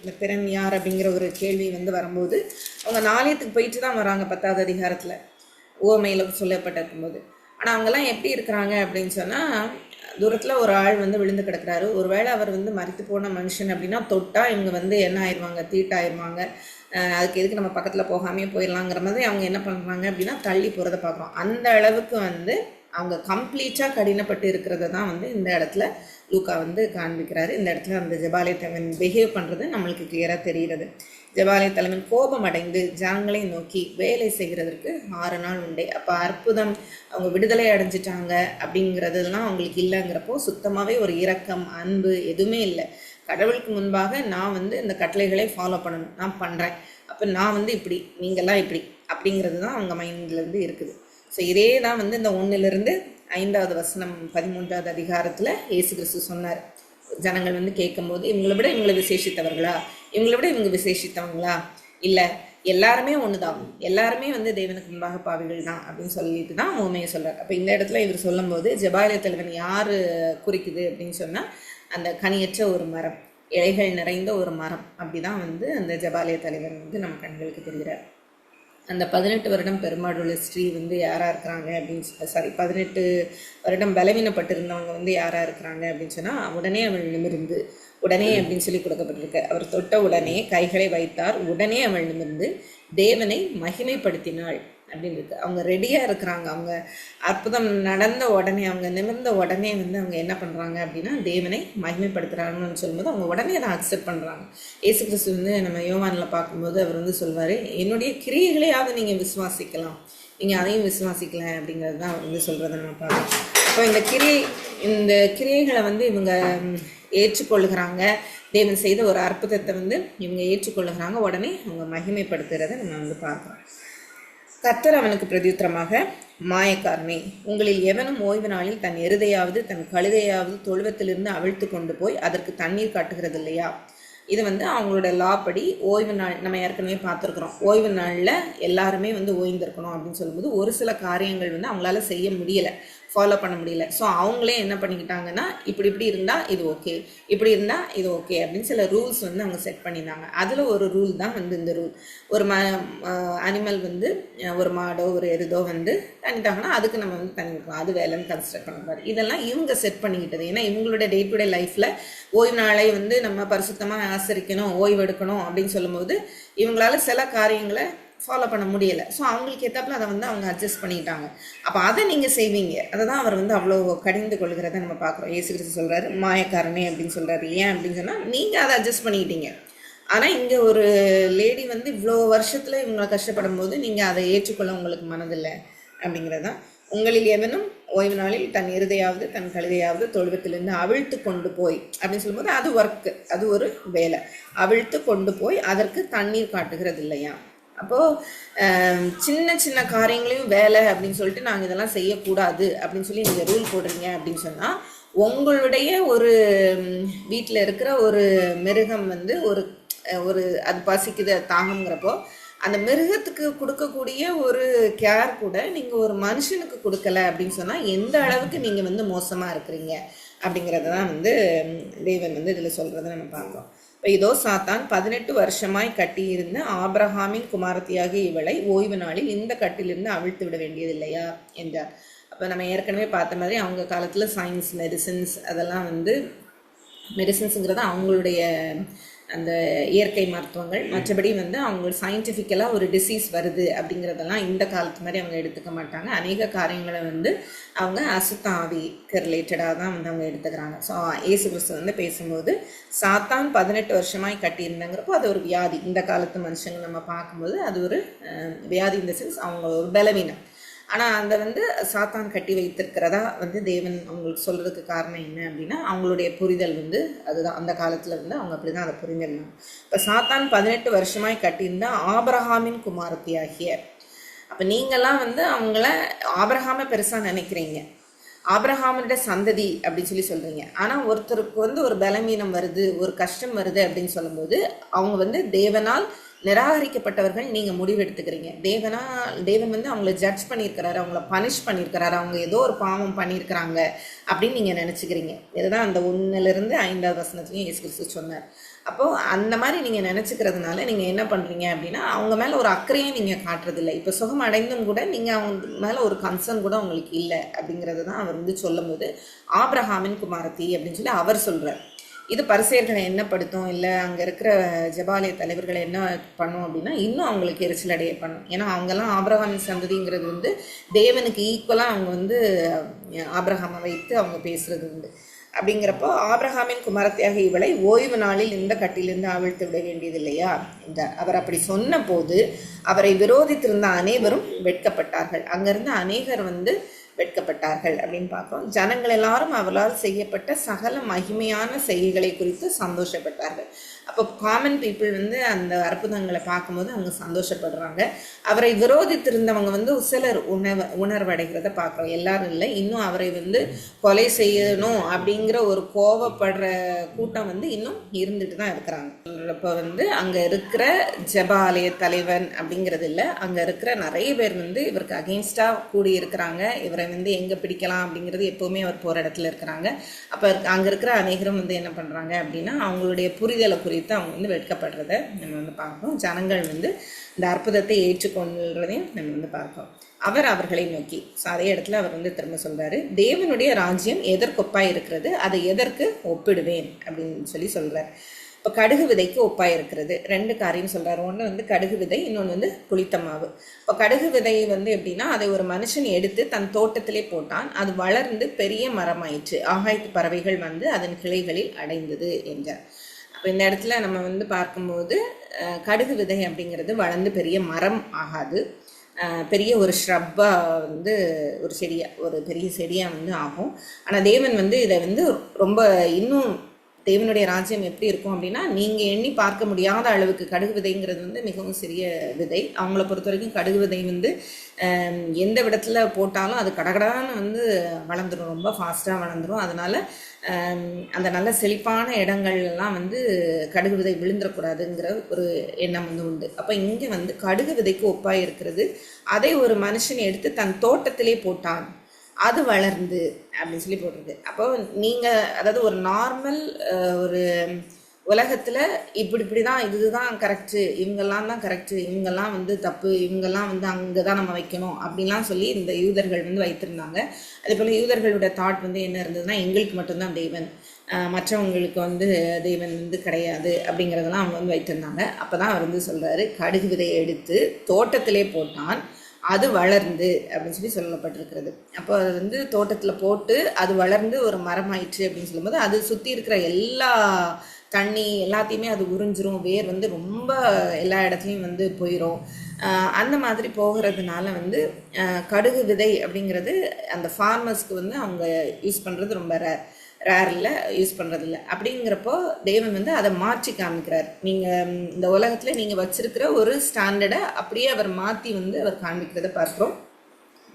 இந்த பிறன் யார் அப்படிங்கிற ஒரு கேள்வி வந்து வரும்போது அவங்க ஆலயத்துக்கு போயிட்டு தான் வராங்க 10வது அதிகாரத்தில் ஓமையில் சொல்லப்பட்டிருக்கும் போது. ஆனால் அவங்கெல்லாம் எப்படி இருக்கிறாங்க அப்படின்னு சொன்னால், தூரத்தில் ஒரு ஆள் வந்து விழுந்து கிடக்கிறாரு. ஒருவேளை அவர் வந்து மரித்து போன மனுஷன் அப்படின்னா தொட்டால் இவங்க வந்து என்ன ஆயிடுவாங்க, தீட்டாயிருவாங்க, அதுக்கு எதுக்கு நம்ம பக்கத்தில் போகாமே போயிடலாங்கிற மாதிரி அவங்க என்ன பண்ணுறாங்க அப்படின்னா தள்ளி போகிறத பார்க்குறோம். அந்த அளவுக்கு வந்து அவங்க கம்ப்ளீட்டாக கடினப்பட்டு இருக்கிறத தான் வந்து இந்த இடத்துல லூக்கா வந்து காண்பிக்கிறாரு. இந்த இடத்துல அந்த ஜெபாலய தலைவன் பிஹேவ் பண்ணுறது நம்மளுக்கு கிளியராக தெரிகிறது. ஜெபாலய தலைவன் கோபம் அடைந்து ஜனங்களை நோக்கி, வேலை செய்கிறதுக்கு 6 நாள் உண்டே. அப்போ அற்புதம், அவங்க விடுதலை அடைஞ்சிட்டாங்க அப்படிங்கிறதுலாம் அவங்களுக்கு இல்லைங்கிறப்போ சுத்தமாகவே ஒரு இரக்கம், அன்பு எதுவுமே இல்லை. கடவுளுக்கு முன்பாக நான் வந்து இந்த கட்டளைகளை ஃபாலோ பண்ணணும், நான் பண்ணுறேன், அப்போ நான் வந்து இப்படி, நீங்கள்லாம் இப்படி அப்படிங்கிறது தான் அவங்க மைண்ட்லேருந்து இருக்குது. ஸோ இதே தான் வந்து இந்த 1லிருந்து 5வது வசனம் 13வது அதிகாரத்தில் இயேசு கிறிஸ்து சொன்னார். ஜனங்கள் வந்து கேட்கும்போது, இவங்களை விட இவங்களை விசேஷித்தவர்களா, இவங்களை விட இவங்க விசேஷித்தவங்களா, இல்லை எல்லாருமே ஒன்று தான், எல்லாருமே வந்து தேவனுக்கு முன்பாக பாவிகள் தான் அப்படின்னு சொல்லிட்டு தான் உண்மையை சொல்கிறார். அப்போ இந்த இடத்துல இவர் சொல்லும்போது ஜெபாலய தலைவன் யார் குறிக்குது அப்படின்னு சொன்னால், அந்த கனியற்ற ஒரு மரம், இலைகள் நிறைந்த ஒரு மரம், அப்படி தான் வந்து அந்த ஜெபாலய தலைவன் வந்து நம்ம கண்களுக்கு தெரிகிறார். அந்த 18 வருடம் பெருமாடுள்ள ஸ்ரீ வந்து யாராக இருக்கிறாங்க அப்படின்னு 18 வருடம் பலவீனப்பட்டிருந்தவங்க வந்து யாராக இருக்கிறாங்க அப்படின்னு சொன்னால், உடனே அவள் நிமிர்ந்து உடனே அப்படின்னு சொல்லி கொடுக்கப்பட்டிருக்கு. அவர் தொட்ட உடனே கைகளை வைத்தார், உடனே அவள் நிமிர்ந்து தேவனை மகிமைப்படுத்தினாள் அப்படின்னு இருக்கு. அவங்க ரெடியாக இருக்கிறாங்க. அவங்க அற்புதம் நடந்த உடனே, அவங்க நிமிர்ந்த உடனே வந்து அவங்க என்ன பண்ணுறாங்க அப்படின்னா தேவனை மகிமைப்படுத்துகிறாங்கன்னு சொல்லும்போது அவங்க உடனே அதை அக்செப்ட் பண்ணுறாங்க. இயேசு கிறிஸ்து வந்து நம்ம யோவானில் பார்க்கும்போது அவர் வந்து சொல்வார், என்னுடைய கிரியைகளையாவது நீங்கள் விசுவாசிக்கலாம், நீங்கள் அதையும் விசுவாசிக்கல அப்படிங்கிறது தான் அவர் வந்து சொல்கிறத நம்ம பார்க்கலாம். அப்போ இந்த கிரியைகளை வந்து இவங்க ஏற்றுக்கொள்ளுகிறாங்க. தேவன் செய்த ஒரு அற்புதத்தை வந்து இவங்க ஏற்றுக்கொள்ளுகிறாங்க. உடனே அவங்க மகிமைப்படுத்துகிறத நம்ம வந்து பார்க்குறோம். கர்த்தர் அவனுக்கு பிரதியுத்தரமாக, மாயக்காரனே, உங்களில் எவனும் ஓய்வு நாளில் தன் எருதையாவது தன் கழுதையாவது தொழுவத்திலிருந்து அவிழ்த்து கொண்டு போய் அதற்கு தண்ணீர் காட்டுகிறது இல்லையா? இது வந்து அவங்களோட லா படி ஓய்வு நாள் நம்ம ஏற்கனவே பார்த்துருக்குறோம். ஓய்வு நாளில் எல்லாருமே வந்து ஓய்ந்திருக்கணும் அப்படின்னு சொல்லும்போது ஒரு சில காரியங்கள் வந்து அவங்களால செய்ய முடியலை, ஃபாலோ பண்ண முடியல. ஸோ அவங்களே என்ன பண்ணிக்கிட்டாங்கன்னா, இப்படி இருந்தால் இது ஓகே, இப்படி இருந்தால் இது ஓகே அப்படின்னு சில ரூல்ஸ் வந்து அவங்க செட் பண்ணியிருந்தாங்க. அதில் ஒரு ரூல் தான் வந்து இந்த ரூல். ஒரு அனிமல் வந்து ஒரு மாடோ ஒரு எருதோ வந்து தண்ணிட்டாங்கன்னா அதுக்கு நம்ம வந்து தண்ணி வைக்கலாம், அது வேலைன்னு கன்சிடர் பண்ணக்கூடாது. இதெல்லாம் இவங்க செட் பண்ணிக்கிட்டது. ஏன்னா இவங்களோட டே டு டே லைஃப்பில் ஓய்வு நாளை வந்து நம்ம பரிசுத்தமாக ஆசரிக்கணும், ஓய்வு எடுக்கணும் அப்படின்னு சொல்லும்போது இவங்களால சில காரியங்களை ஃபாலோ பண்ண முடியலை. ஸோ அவங்களுக்கு ஏற்றாப்புல அதை வந்து அவங்க அட்ஜஸ்ட் பண்ணிக்கிட்டாங்க. அப்போ அதை நீங்கள் செய்வீங்க, அதை தான் அவர் வந்து அவ்வளோ கடிந்து கொள்கிறத நம்ம பார்க்குறோம். இயேசு கிறிஸ்து சொல்கிறாரு, மாயக்காரனே அப்படின்னு சொல்கிறாரு. ஏன் அப்படின்னு சொன்னால், நீங்கள் அதை அட்ஜஸ்ட் பண்ணிக்கிட்டீங்க. ஆனால் இங்கே ஒரு லேடி வந்து இவ்வளோ வருஷத்தில் இவங்களை கஷ்டப்படும் போது நீங்கள் அதை ஏற்றுக்கொள்ள உங்களுக்கு மனதில்லை அப்படிங்கிறது தான். உங்களில் எவனும் ஓய்வு நாளில் தன் எருதையாவது தன் கழுதையாவது தொழுவத்திலிருந்து அவிழ்த்து கொண்டு போய் அப்படின்னு சொல்லும்போது அது ஒர்க்கு, அது ஒரு வேலை. அவிழ்த்து கொண்டு போய் அதற்கு தண்ணீர் காட்டுகிறது இல்லையா? அப்போது சின்ன சின்ன காரியங்களையும் வேலை அப்படின்னு சொல்லிட்டு நாங்கள் இதெல்லாம் செய்யக்கூடாது அப்படின்னு சொல்லி நீங்கள் ரூல் போடுறீங்க அப்படின்னு சொன்னால், உங்களுடைய ஒரு வீட்டில் இருக்கிற ஒரு மிருகம் வந்து ஒரு அது பசிக்குது தாகங்கிறப்போ அந்த மிருகத்துக்கு கொடுக்கக்கூடிய ஒரு கேர் கூட நீங்கள் ஒரு மனுஷனுக்கு கொடுக்கல அப்படின்னு சொன்னால் எந்த அளவுக்கு நீங்கள் வந்து மோசமாக இருக்கிறீங்க அப்படிங்கிறத தான் வந்து தேவன் வந்து இதில் சொல்கிறத நம்ம பார்க்குறோம். இப்போ இதோ சாத்தான் 18 வருஷமாய் கட்டியிருந்த ஆபிரகாமின் குமாரத்தியாகிய இவளை ஓய்வு நாளில் இந்த கட்டிலிருந்து அவிழ்த்து விட வேண்டியது இல்லையா என்றார். அப்போ நம்ம ஏற்கனவே பார்த்த மாதிரி அவங்க காலத்தில் சயின்ஸ், மெடிசின்ஸ் அதெல்லாம் வந்து மெடிசின்ஸுங்கிறது அவங்களுடைய அந்த இயற்கை மருத்துவங்கள். மற்றபடி வந்து அவங்க சயின்டிஃபிக்கலாக ஒரு டிசீஸ் வருது அப்படிங்கிறதெல்லாம் இந்த காலத்து மாதிரி அவங்க எடுத்துக்க மாட்டாங்க. அநேக காரியங்களை வந்து அவங்க அசுத்த ஆவிக்கு ரிலேட்டடாக தான் வந்து அவங்க எடுத்துக்கிறாங்க. ஸோ இயேசு கிறிஸ்து வந்து பேசும்போது சாத்தான் 18 வருஷமாய் கட்டியிருந்தாங்கிறப்போ அது ஒரு வியாதி. இந்த காலத்து மனுஷங்க நம்ம பார்க்கும்போது அது ஒரு வியாதி, இந்த சென்ஸ் அவங்க ஒரு பலவீனம். ஆனால் அந்த வந்து சாத்தான் கட்டி வைத்திருக்கிறதா வந்து தேவன் அவங்களுக்கு சொல்கிறதுக்கு காரணம் என்ன அப்படின்னா, அவங்களுடைய புரிதல் வந்து அதுதான். அந்த காலத்தில் வந்து அவங்க அப்படி தான் அதை புரிஞ்சிடலாம். இப்போ சாத்தான் 18 வருஷமாய் கட்டியிருந்தா ஆபிரகாமின் குமாரத்தியாகிய, அப்போ நீங்கள்லாம் வந்து அவங்கள ஆபிரகாமை பெருசாக நினைக்கிறீங்க, ஆபிரகாமோட சந்ததி அப்படின்னு சொல்லி சொல்கிறீங்க. ஆனால் ஒருத்தருக்கு வந்து ஒரு பலவீனம் வருது, ஒரு கஷ்டம் வருது அப்படின்னு சொல்லும்போது அவங்க வந்து தேவனால் நிராகரிக்கப்பட்டவர்கள் நீங்கள் முடிவெடுத்துக்கிறீங்க. தேவன் வந்து அவங்கள ஜட்ஜ் பண்ணியிருக்கிறாரு, அவங்கள பனிஷ் பண்ணியிருக்கிறாரு, அவங்க ஏதோ ஒரு பாவம் பண்ணியிருக்கிறாங்க அப்படின்னு நீங்கள் நினச்சிக்கிறீங்க. இதுதான் அந்த 1லிருந்து 5வது வசனத்துலையும் இயேசு கிறிஸ்து சொன்னார். அப்போது அந்த மாதிரி நீங்கள் நினச்சிக்கிறதுனால நீங்கள் என்ன பண்ணுறீங்க அப்படின்னா, அவங்க மேலே ஒரு அக்கறையும் நீங்கள் காட்டுறதில்லை. இப்போ சுகம் அடைந்தும் கூட நீங்கள் அவங்க மேலே ஒரு கன்சர்ன் கூட உங்களுக்கு இல்லை அப்படிங்கிறது தான் அவர் வந்து சொல்லும் போது ஆபிரகாமின் குமாரத்தி அப்படின்னு சொல்லி அவர் சொல்கிறார். இது பரிசேயர்களை என்ன படுத்தும், இல்லை அங்கே இருக்கிற ஜெபாலய தலைவர்களை என்ன பண்ணும் அப்படின்னா இன்னும் அவங்களுக்கு எரிச்சல் அடைய பண்ணும். ஏன்னா அவங்கெல்லாம் ஆபிரகாமின் சந்ததிங்கிறது வந்து தேவனுக்கு ஈக்குவலாக அவங்க வந்து ஆபிரகாமை வைத்து அவங்க பேசுகிறது உண்டு. அப்படிங்கிறப்போ ஆபிரகாமின் குமாரத்தியாக இவளை ஓய்வு நாளில் இந்த கட்டிலிருந்து அவிழ்த்து விட வேண்டியது இல்லையா என்றார். அவர் அப்படி சொன்ன போது அவரை விரோதித்திருந்த அனைவரும் வெட்கப்பட்டார்கள். அங்கிருந்து அநேகர் வந்து வெட்கப்பட்டார்கள் அப்படின்னு பார்க்குறோம். ஜனங்கள் எல்லாரும் அவளால் செய்யப்பட்ட சகல மகிமையான செய்கைகளை குறித்து சந்தோஷப்பட்டார்கள். அப்போ காமன் பீப்புள் வந்து அந்த அற்புதங்களை பார்க்கும்போது அவங்க சந்தோஷப்படுறாங்க. அவரை விரோதித்திருந்தவங்க வந்து சிலர் உணர்வடைகிறத பார்க்குறோம். எல்லாரும் இல்லை, இன்னும் அவரை வந்து கொலை செய்யணும் அப்படிங்கிற ஒரு கோவப்படுற கூட்டம் வந்து இன்னும் இருந்துட்டு தான் இருக்கிறாங்க. இப்போ வந்து அங்கே இருக்கிற ஜெபாலய தலைவன் அப்படிங்கிறது இல்லை, அங்கே இருக்கிற நிறைய பேர் வந்து இவருக்கு அகெயின்ஸ்டாக கூடி இருக்கிறாங்க. இவரை வந்து எங்கே பிடிக்கலாம் அப்படிங்கிறது எப்போவுமே அவர் போகிற இடத்துல இருக்கிறாங்க. அப்போ அங்கே இருக்கிற அநேகரும் வந்து என்ன பண்ணுறாங்க அப்படின்னா அவங்களுடைய புரிதலை குறித்து அவங்க வந்து வெட்கப்படுறத நம்ம வந்து பார்க்கணும். ஜனங்கள் வந்து இந்த அற்புதத்தை ஏற்றுக்கொள்றதையும் நம்ம வந்து பார்க்கணும். அவர் அவர்களை நோக்கி. ஸோ அதே இடத்துல அவர் வந்து திரும்ப சொல்கிறாரு, தேவனுடைய ராஜ்யம் எதற்கு ஒப்பாய் இருக்கிறது, அதை எதற்கு ஒப்பிடுவேன் அப்படின்னு சொல்கிறார். இப்போ கடுகு விதைக்கு ஒப்பாய் இருக்கிறது. 2 காரியம் சொல்கிறார். ஒன்று வந்து கடுகு விதை, இன்னொன்று வந்து புளித்த மாவு. இப்போ கடுகு விதை வந்து எப்படின்னா, அதை ஒரு மனுஷன் எடுத்து தன் தோட்டத்திலே போட்டான், அது வளர்ந்து பெரிய மரமாயிற்று, ஆகாயத்து பறவைகள் வந்து அதன் கிளைகளில் அடைந்தது என்றார். அப்போ இந்த இடத்துல நம்ம வந்து பார்க்கும்போது கடுகு விதை அப்படிங்கிறது வளர்ந்து பெரிய மரம் ஆகாது, பெரிய ஒரு ஷ்ரப்பாக வந்து ஒரு செடியாக, ஒரு பெரிய செடியாக வந்து ஆகும். ஆனால் தேவன் வந்து இதை வந்து ரொம்ப இன்னும் தேவனுடைய ராஜ்யம் எப்படி இருக்கும் அப்படின்னா, நீங்கள் எண்ணி பார்க்க முடியாத அளவுக்கு கடுகு விதைங்கிறது வந்து மிகவும் சிறிய விதை. அவங்கள பொறுத்த வரைக்கும் கடுகு விதை வந்து எந்த விடத்தில் போட்டாலும் அது கடகடான்னு வந்து வளர்ந்துடும், ரொம்ப ஃபாஸ்ட்டாக வளர்ந்துடும். அதனால் அந்த நல்ல செழிப்பான இடங்கள்லாம் வந்து கடுகு விதை விழுந்துடக்கூடாதுங்கிற ஒரு எண்ணம் வந்து உண்டு. அப்போ இங்கே வந்து கடுகு விதைக்கு ஒப்பாக இருக்கிறது, அதை ஒரு மனுஷன் எடுத்து தன் தோட்டத்திலே போட்டான், அது வளர்ந்து அப்படின்னு சொல்லி போட்டிருக்கு. அப்போ நீங்கள் அதாவது ஒரு நார்மல் ஒரு உலகத்தில் இப்படி தான், இதுதான் கரெக்டு, இவங்கெல்லாம் தான் கரெக்டு, இவங்கெல்லாம் வந்து தப்பு, இவங்கெல்லாம் வந்து அங்கே தான் நம்ம வைக்கணும் அப்படின்லாம் சொல்லி இந்த யூதர்கள் வந்து வைத்திருந்தாங்க. அதே போல் யூதர்களோட தாட் வந்து என்ன இருந்ததுன்னா, எங்களுக்கு மட்டும்தான் தெய்வன், மற்றவங்களுக்கு வந்து தெய்வன் வந்து கிடையாது அப்படிங்கிறதெல்லாம் அவங்க வந்து வைத்திருந்தாங்க. அப்போ தான் அவர் வந்து சொல்கிறாரு, கடுகு விதையை எடுத்து தோட்டத்திலே போட்டான், அது வளர்ந்து அப்படின்னு சொல்லி சொல்லப்பட்டிருக்கிறது. அப்போ அது வந்து தோட்டத்தில் போட்டு அது வளர்ந்து ஒரு மரமாயிற்று அப்படின்னு சொல்லும்போது, அது சுற்றி இருக்கிற எல்லா தண்ணி எல்லாத்தையுமே அது உறிஞ்சிரும், வேர் வந்து ரொம்ப எல்லா இடத்துலையும் வந்து போயிடும். அந்த மாதிரி போகிறதுனால வந்து கடுகு விதை அப்படிங்கிறது அந்த ஃபார்மர்ஸ்க்கு வந்து அவங்க யூஸ் பண்ணுறது ரொம்ப ரேரில் யூஸ் பண்ணுறதில்ல. அப்படிங்கிறப்போ தேவன் வந்து அதை மாற்றி காமிக்கிறார். நீங்கள் இந்த உலகத்தில் நீங்கள் வச்சிருக்கிற ஒரு ஸ்டாண்டர்டை அப்படியே அவர் மாற்றி வந்து அவர் காண்பிக்கிறத பார்க்குறோம்.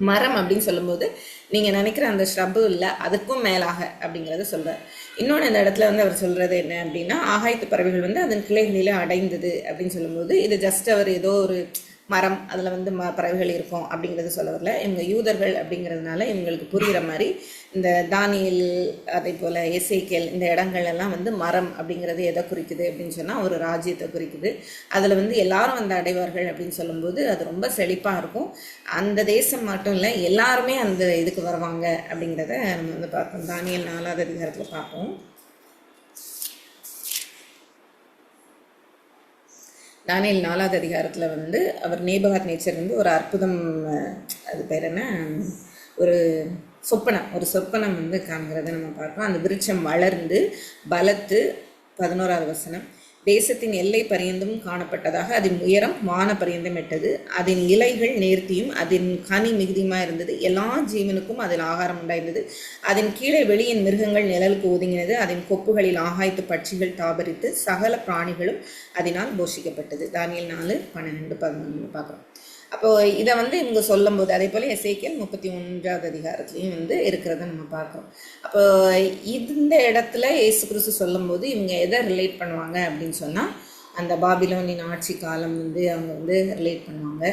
மரம் அப்படின்னு சொல்லும்போது நீங்கள் நினைக்கிற அந்த ஷ்ரப்பு இல்லை, அதுக்கும் மேலாக அப்படிங்கிறத சொல்கிறார். இன்னொன்று இந்த இடத்துல வந்து அவர் சொல்கிறது என்ன அப்படின்னா, ஆகாயத்து பறவைகள் வந்து அதன் கிளைகளிலே அடைந்தது அப்படின்னு சொல்லும்போது, இது ஜஸ்ட் அவர் ஏதோ ஒரு மரம், அதில் வந்து பறவைகள் இருக்கும் அப்படிங்கிறது சொல்ல வரல. இவங்க யூதர்கள் அப்படிங்கிறதுனால இவங்களுக்கு புரிகிற மாதிரி இந்த தானியேல், அதே போல் எசேக்கியேல், இந்த இடங்கள் எல்லாம் வந்து மரம் அப்படிங்கிறது எதை குறிக்குது அப்படின்னு சொன்னால் ஒரு ராஜ்யத்தை குறிக்குது. அதில் வந்து எல்லாரும் வந்து அடைவார்கள் அப்படின்னு சொல்லும்போது அது ரொம்ப செழிப்பாக இருக்கும். அந்த தேசம் மட்டும் இல்லை, எல்லாருமே அந்த இதுக்கு வருவாங்க அப்படிங்கிறத நம்ம வந்து பார்ப்போம். தானியேல் 4வது அதிகாரத்தில் பார்ப்போம். தானியேல் 4வது அதிகாரத்தில் வந்து அவர் நேபுகாத் நேச்சர் வந்து ஒரு அற்புதம், அது பேர் என்ன, ஒரு சொப்பனம் வந்து காண்கிறத நம்ம பார்ப்போம். அந்த விருட்சம் வளர்ந்து பலத்து, 11வது வசனம், தேசத்தின் எல்லை பரியந்தும் காணப்பட்டதாக, அதன் உயரம் வான பரியந்தம் எட்டது, அதன் இலைகள் நேர்த்தியும் அதன் கனி மிகுதியுமாக இருந்தது, எல்லா ஜீவனுக்கும் அதில் ஆகாரம் உண்டாயிருந்தது, அதன் கீழே வெளியின் மிருகங்கள் நிழலுக்கு ஒதுங்கினது, அதன் கொப்புகளில் ஆகாயத்து பட்சிகள் தாபரித்து சகல பிராணிகளும் அதனால் போஷிக்கப்பட்டது. தானியேல் 4:12-11 பார்க்குறோம். அப்போது இதை வந்து இவங்க சொல்லும் போது, அதே போல் எசேக்கியேல் 31வது அதிகாரத்துலையும் வந்து இருக்கிறத நம்ம பார்க்குறோம். அப்போ இந்த இடத்துல இயேசு கிறிஸ்து சொல்லும்போது இவங்க எதை ரிலேட் பண்ணுவாங்க அப்படின்னு சொன்னால், அந்த பாபிலோனின் ஆட்சி காலம் வந்து அவங்க வந்து ரிலேட் பண்ணுவாங்க.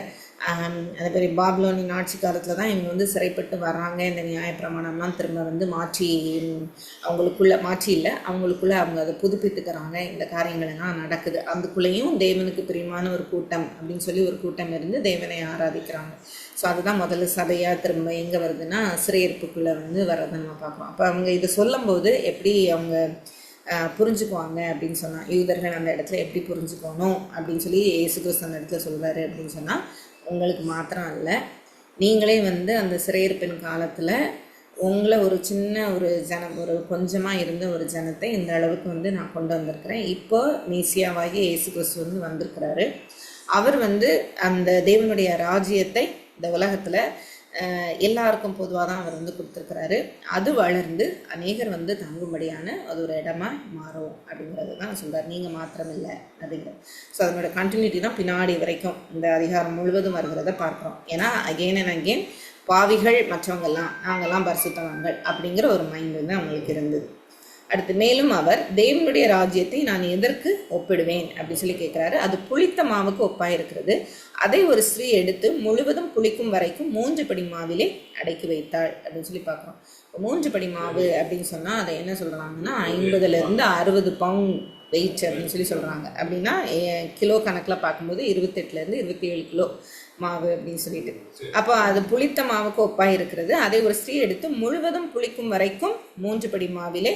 அதே மாதிரி பாபிலோனின் ஆட்சி காலத்தில் தான் இவங்க வந்து சிறைப்பட்டு வர்றாங்க. இந்த நியாயப்பிரமாணம்லாம் திரும்ப வந்து மாற்றி அவங்களுக்குள்ளே அவங்க அதை புதுப்பித்துக்கிறாங்க. இந்த காரியங்கள் எல்லாம் நடக்குது. அதுக்குள்ளேயும் தேவனுக்கு பிரியமான ஒரு கூட்டம் அப்படின்னு சொல்லி ஒரு கூட்டம் இருந்து தேவனை ஆராதிக்கிறாங்க. ஸோ அதுதான் முதல்ல சபையாக திரும்ப எங்கே வருதுன்னா சிறையிருப்புக்குள்ளே வந்து வர்றதை நம்ம பார்க்குறோம். அப்போ அவங்க இதை சொல்லும்போது எப்படி அவங்க புரிஞ்சுக்குவாங்க அப்படின்னு சொன்னால், யூதர்கள் அந்த இடத்துல எப்படி புரிஞ்சுக்கணும் அப்படின்னு சொல்லி இயேசு கிறிஸ்து அந்த இடத்துல சொல்கிறாரு அப்படின்னு சொன்னால், உங்களுக்கு மாத்திரம் இல்லை, நீங்களே வந்து அந்த சிறையிருப்பின் காலத்தில் உங்களை ஒரு சின்ன ஒரு ஜனம், ஒரு கொஞ்சமாக இருந்த ஒரு ஜனத்தை இந்த அளவுக்கு வந்து நான் கொண்டு வந்திருக்கிறேன். இப்போ மேசியாவாகி இயேசு கிறிஸ்து வந்து வந்திருக்கிறாரு. அவர் வந்து அந்த தேவனுடைய ராஜ்யத்தை இந்த உலகத்தில் எல்லாருக்கும் பொதுவாக தான் அவர் வந்து கொடுத்துருக்கிறாரு. அது வளர்ந்து அநேகர் வந்து தங்கும்படியான அது ஒரு இடமா மாறும் அப்படிங்கிறது தான் சொல்கிறார். நீங்கள் மாத்திரம் இல்லை அப்படிங்கிறது. ஸோ அதனோட கண்டினியூட்டி தான் பின்னாடி வரைக்கும் இந்த அதிகாரம் முழுவதும் வருகிறத பார்க்குறோம். ஏன்னா அகெயின் அண்ட் அகெயின் பாவிகள் மற்றவங்கெல்லாம் நாங்கள்லாம் பரிசுத்தவான்கள் அப்படிங்கிற ஒரு மைண்ட் வந்து அவங்களுக்கு இருந்தது. அடுத்து மேலும் அவர் தேவனுடைய ராஜ்யத்தை நான் எதற்கு ஒப்பிடுவேன் அப்படின்னு சொல்லி கேட்குறாரு. அது புளித்த மாவுக்கு ஒப்பாக இருக்கிறது. அதை ஒரு ஸ்திரீ எடுத்து முழுவதும் புளிக்கும் வரைக்கும் 3 படி மாவிலே அடக்கி வைத்தாள் அப்படின்னு சொல்லி பார்க்குறோம். 3 படி மாவு அப்படின்னு சொன்னால் அதை என்ன சொல்கிறாங்கன்னா 50 to 60 பவுண்ட் வெயிட் அப்படின்னு சொல்லி சொல்கிறாங்க. அப்படின்னா கிலோ கணக்கில் பார்க்கும்போது 28 to 27 கிலோ மாவு அப்படின்னு சொல்லிட்டு. அப்போ அது புளித்த மாவுக்கு ஒப்பாக இருக்கிறது. அதை ஒரு ஸ்திரீ எடுத்து முழுவதும் புளிக்கும் வரைக்கும் 3 படி மாவிலே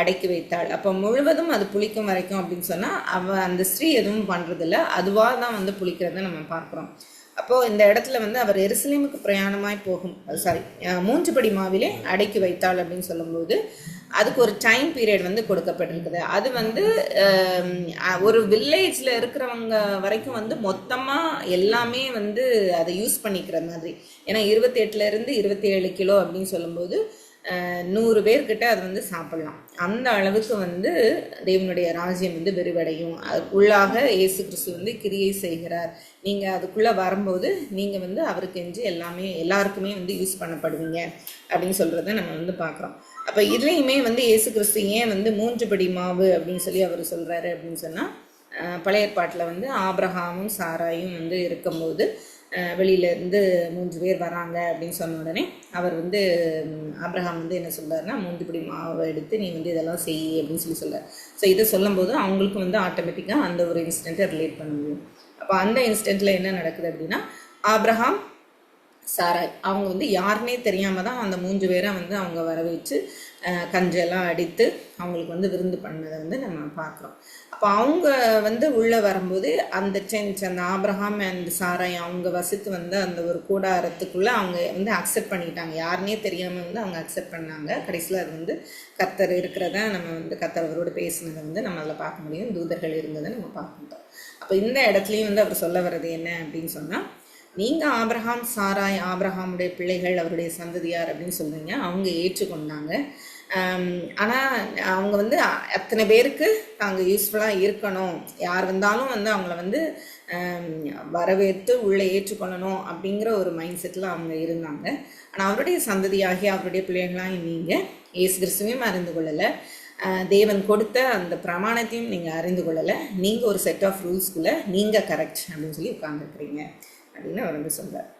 அடக்கி வைத்தாள். அப்போ முழுவதும் அது புளிக்கும் வரைக்கும் அப்படின்னு சொன்னால் அந்த ஸ்திரீ எதுவும் பண்ணுறதில்ல, அதுவாக தான் வந்து புளிக்கிறத நம்ம பார்க்குறோம். அப்போது இந்த இடத்துல வந்து அவர் எருசலேமுக்கு பிரயாணமாய் போகும் 3 படி மாவிலே அடக்கி வைத்தாள் அப்படின்னு சொல்லும்போது அதுக்கு ஒரு டைம் பீரியட் வந்து கொடுக்கப்பட்டிருக்குது. அது வந்து ஒரு வில்லேஜில் இருக்கிறவங்க வரைக்கும் வந்து மொத்தமாக எல்லாமே வந்து அதை யூஸ் பண்ணிக்கிற மாதிரி. ஏன்னா 28 27 கிலோ அப்படின்னு சொல்லும்போது 100 பேர்கிட்ட அது வந்து சாப்பிடலாம். அந்த அளவுக்கு வந்து தேவனுடைய ராஜ்யம் வந்து விரிவடையும். அதுக்குள்ளாக இயேசு கிறிஸ்து வந்து கிரியை செய்கிறார். நீங்கள் அதுக்குள்ளே வரும்போது நீங்கள் வந்து அவருக்கு என்று எல்லாருக்குமே வந்து யூஸ் பண்ணப்படுவீங்க அப்படின்னு சொல்கிறத நம்ம வந்து பார்க்குறோம். அப்போ இதுலேயுமே வந்து இயேசு கிறிஸ்து ஏன் வந்து 3 படி மாவு அப்படின்னு சொல்லி அவர் சொல்கிறாரு அப்படின்னு சொன்னால், பழைய ஏற்பாட்டில் வந்து ஆபிரகாமும் சாராயும் வந்து இருக்கும்போது வெளியிலேருந்து 3 பேர் வராங்க அப்படின்னு சொன்ன உடனே அவர் வந்து ஆபிரகாம் வந்து என்ன சொல்கிறாருன்னா 3 படி மாவை எடுத்து நீ வந்து இதெல்லாம் செய் அப்படின்னு சொல்லி சொல்கிறார். ஸோ இதை சொல்லும்போது அவங்களுக்கு வந்து ஆட்டோமேட்டிக்காக அந்த ஒரு இன்சிடெண்ட்டை ரிலேட் பண்ண முடியும். அப்போ அந்த இன்சிடெண்ட்டில் என்ன நடக்குது அப்படின்னா, ஆபிரகாம் சாராய் அவங்க வந்து யாருன்னே தெரியாமல் தான் அந்த 3 பேரை வந்து அவங்க வர வச்சு கஞ்செல்லாம் அடித்து அவங்களுக்கு வந்து விருந்து பண்ணதை வந்து நம்ம பார்க்குறோம். அப்போ அவங்க வந்து உள்ளே வரும்போது அந்த ஆபிரகாம் அண்ட் சாராய் அவங்க வசித்து வந்து அந்த ஒரு கூடாரத்துக்குள்ளே அவங்க வந்து அக்செப்ட் பண்ணிக்கிட்டாங்க. யாருன்னே தெரியாமல் வந்து அவங்க அக்செப்ட் பண்ணாங்க. கடைசியில் அது வந்து கர்த்தர் இருக்கிறத நம்ம வந்து கர்த்தர் அவரோடு பேசினதை வந்து நம்ம அதில் பார்க்க முடியும். தூதர்கள் இருந்ததை நம்ம பார்க்கணும். அப்போ இந்த இடத்துலையும் வந்து அவர் சொல்ல வர்றது என்ன அப்படின்னு சொன்னால், நீங்கள் ஆபிரகாம் சாராய் ஆபிரகாமுடைய பிள்ளைகள் அவருடைய சந்ததியார் அப்படின்னு சொல்கிறீங்க. அவங்க ஏற்றுக்கொண்டாங்க. ஆனால் அவங்க வந்து அத்தனை பேருக்கு நாங்கள் யூஸ்ஃபுல்லாக இருக்கணும், யார் வந்தாலும் வந்து அவங்கள வந்து வரவேற்று உள்ளே ஏற்றுக்கொள்ளணும் அப்படிங்கிற ஒரு மைண்ட் செட்டில் அவங்க இருந்தாங்க. ஆனால் அவருடைய சந்ததியாகி அவருடைய பிள்ளைகளாக நீங்கள் இயேசு கிறிஸ்துவையும் அறிந்து கொள்ளலை, தேவன் கொடுத்த அந்த பிரமாணத்தையும் நீங்கள் அறிந்து கொள்ளலை, நீங்கள் ஒரு செட் ஆஃப் ரூல்ஸ்குள்ளே நீங்கள் கரெக்ட் அப்படின்னு சொல்லி உட்கார்ந்துருக்கிறீங்க அப்படின்னு அவர் வந்து சொல்கிறார்.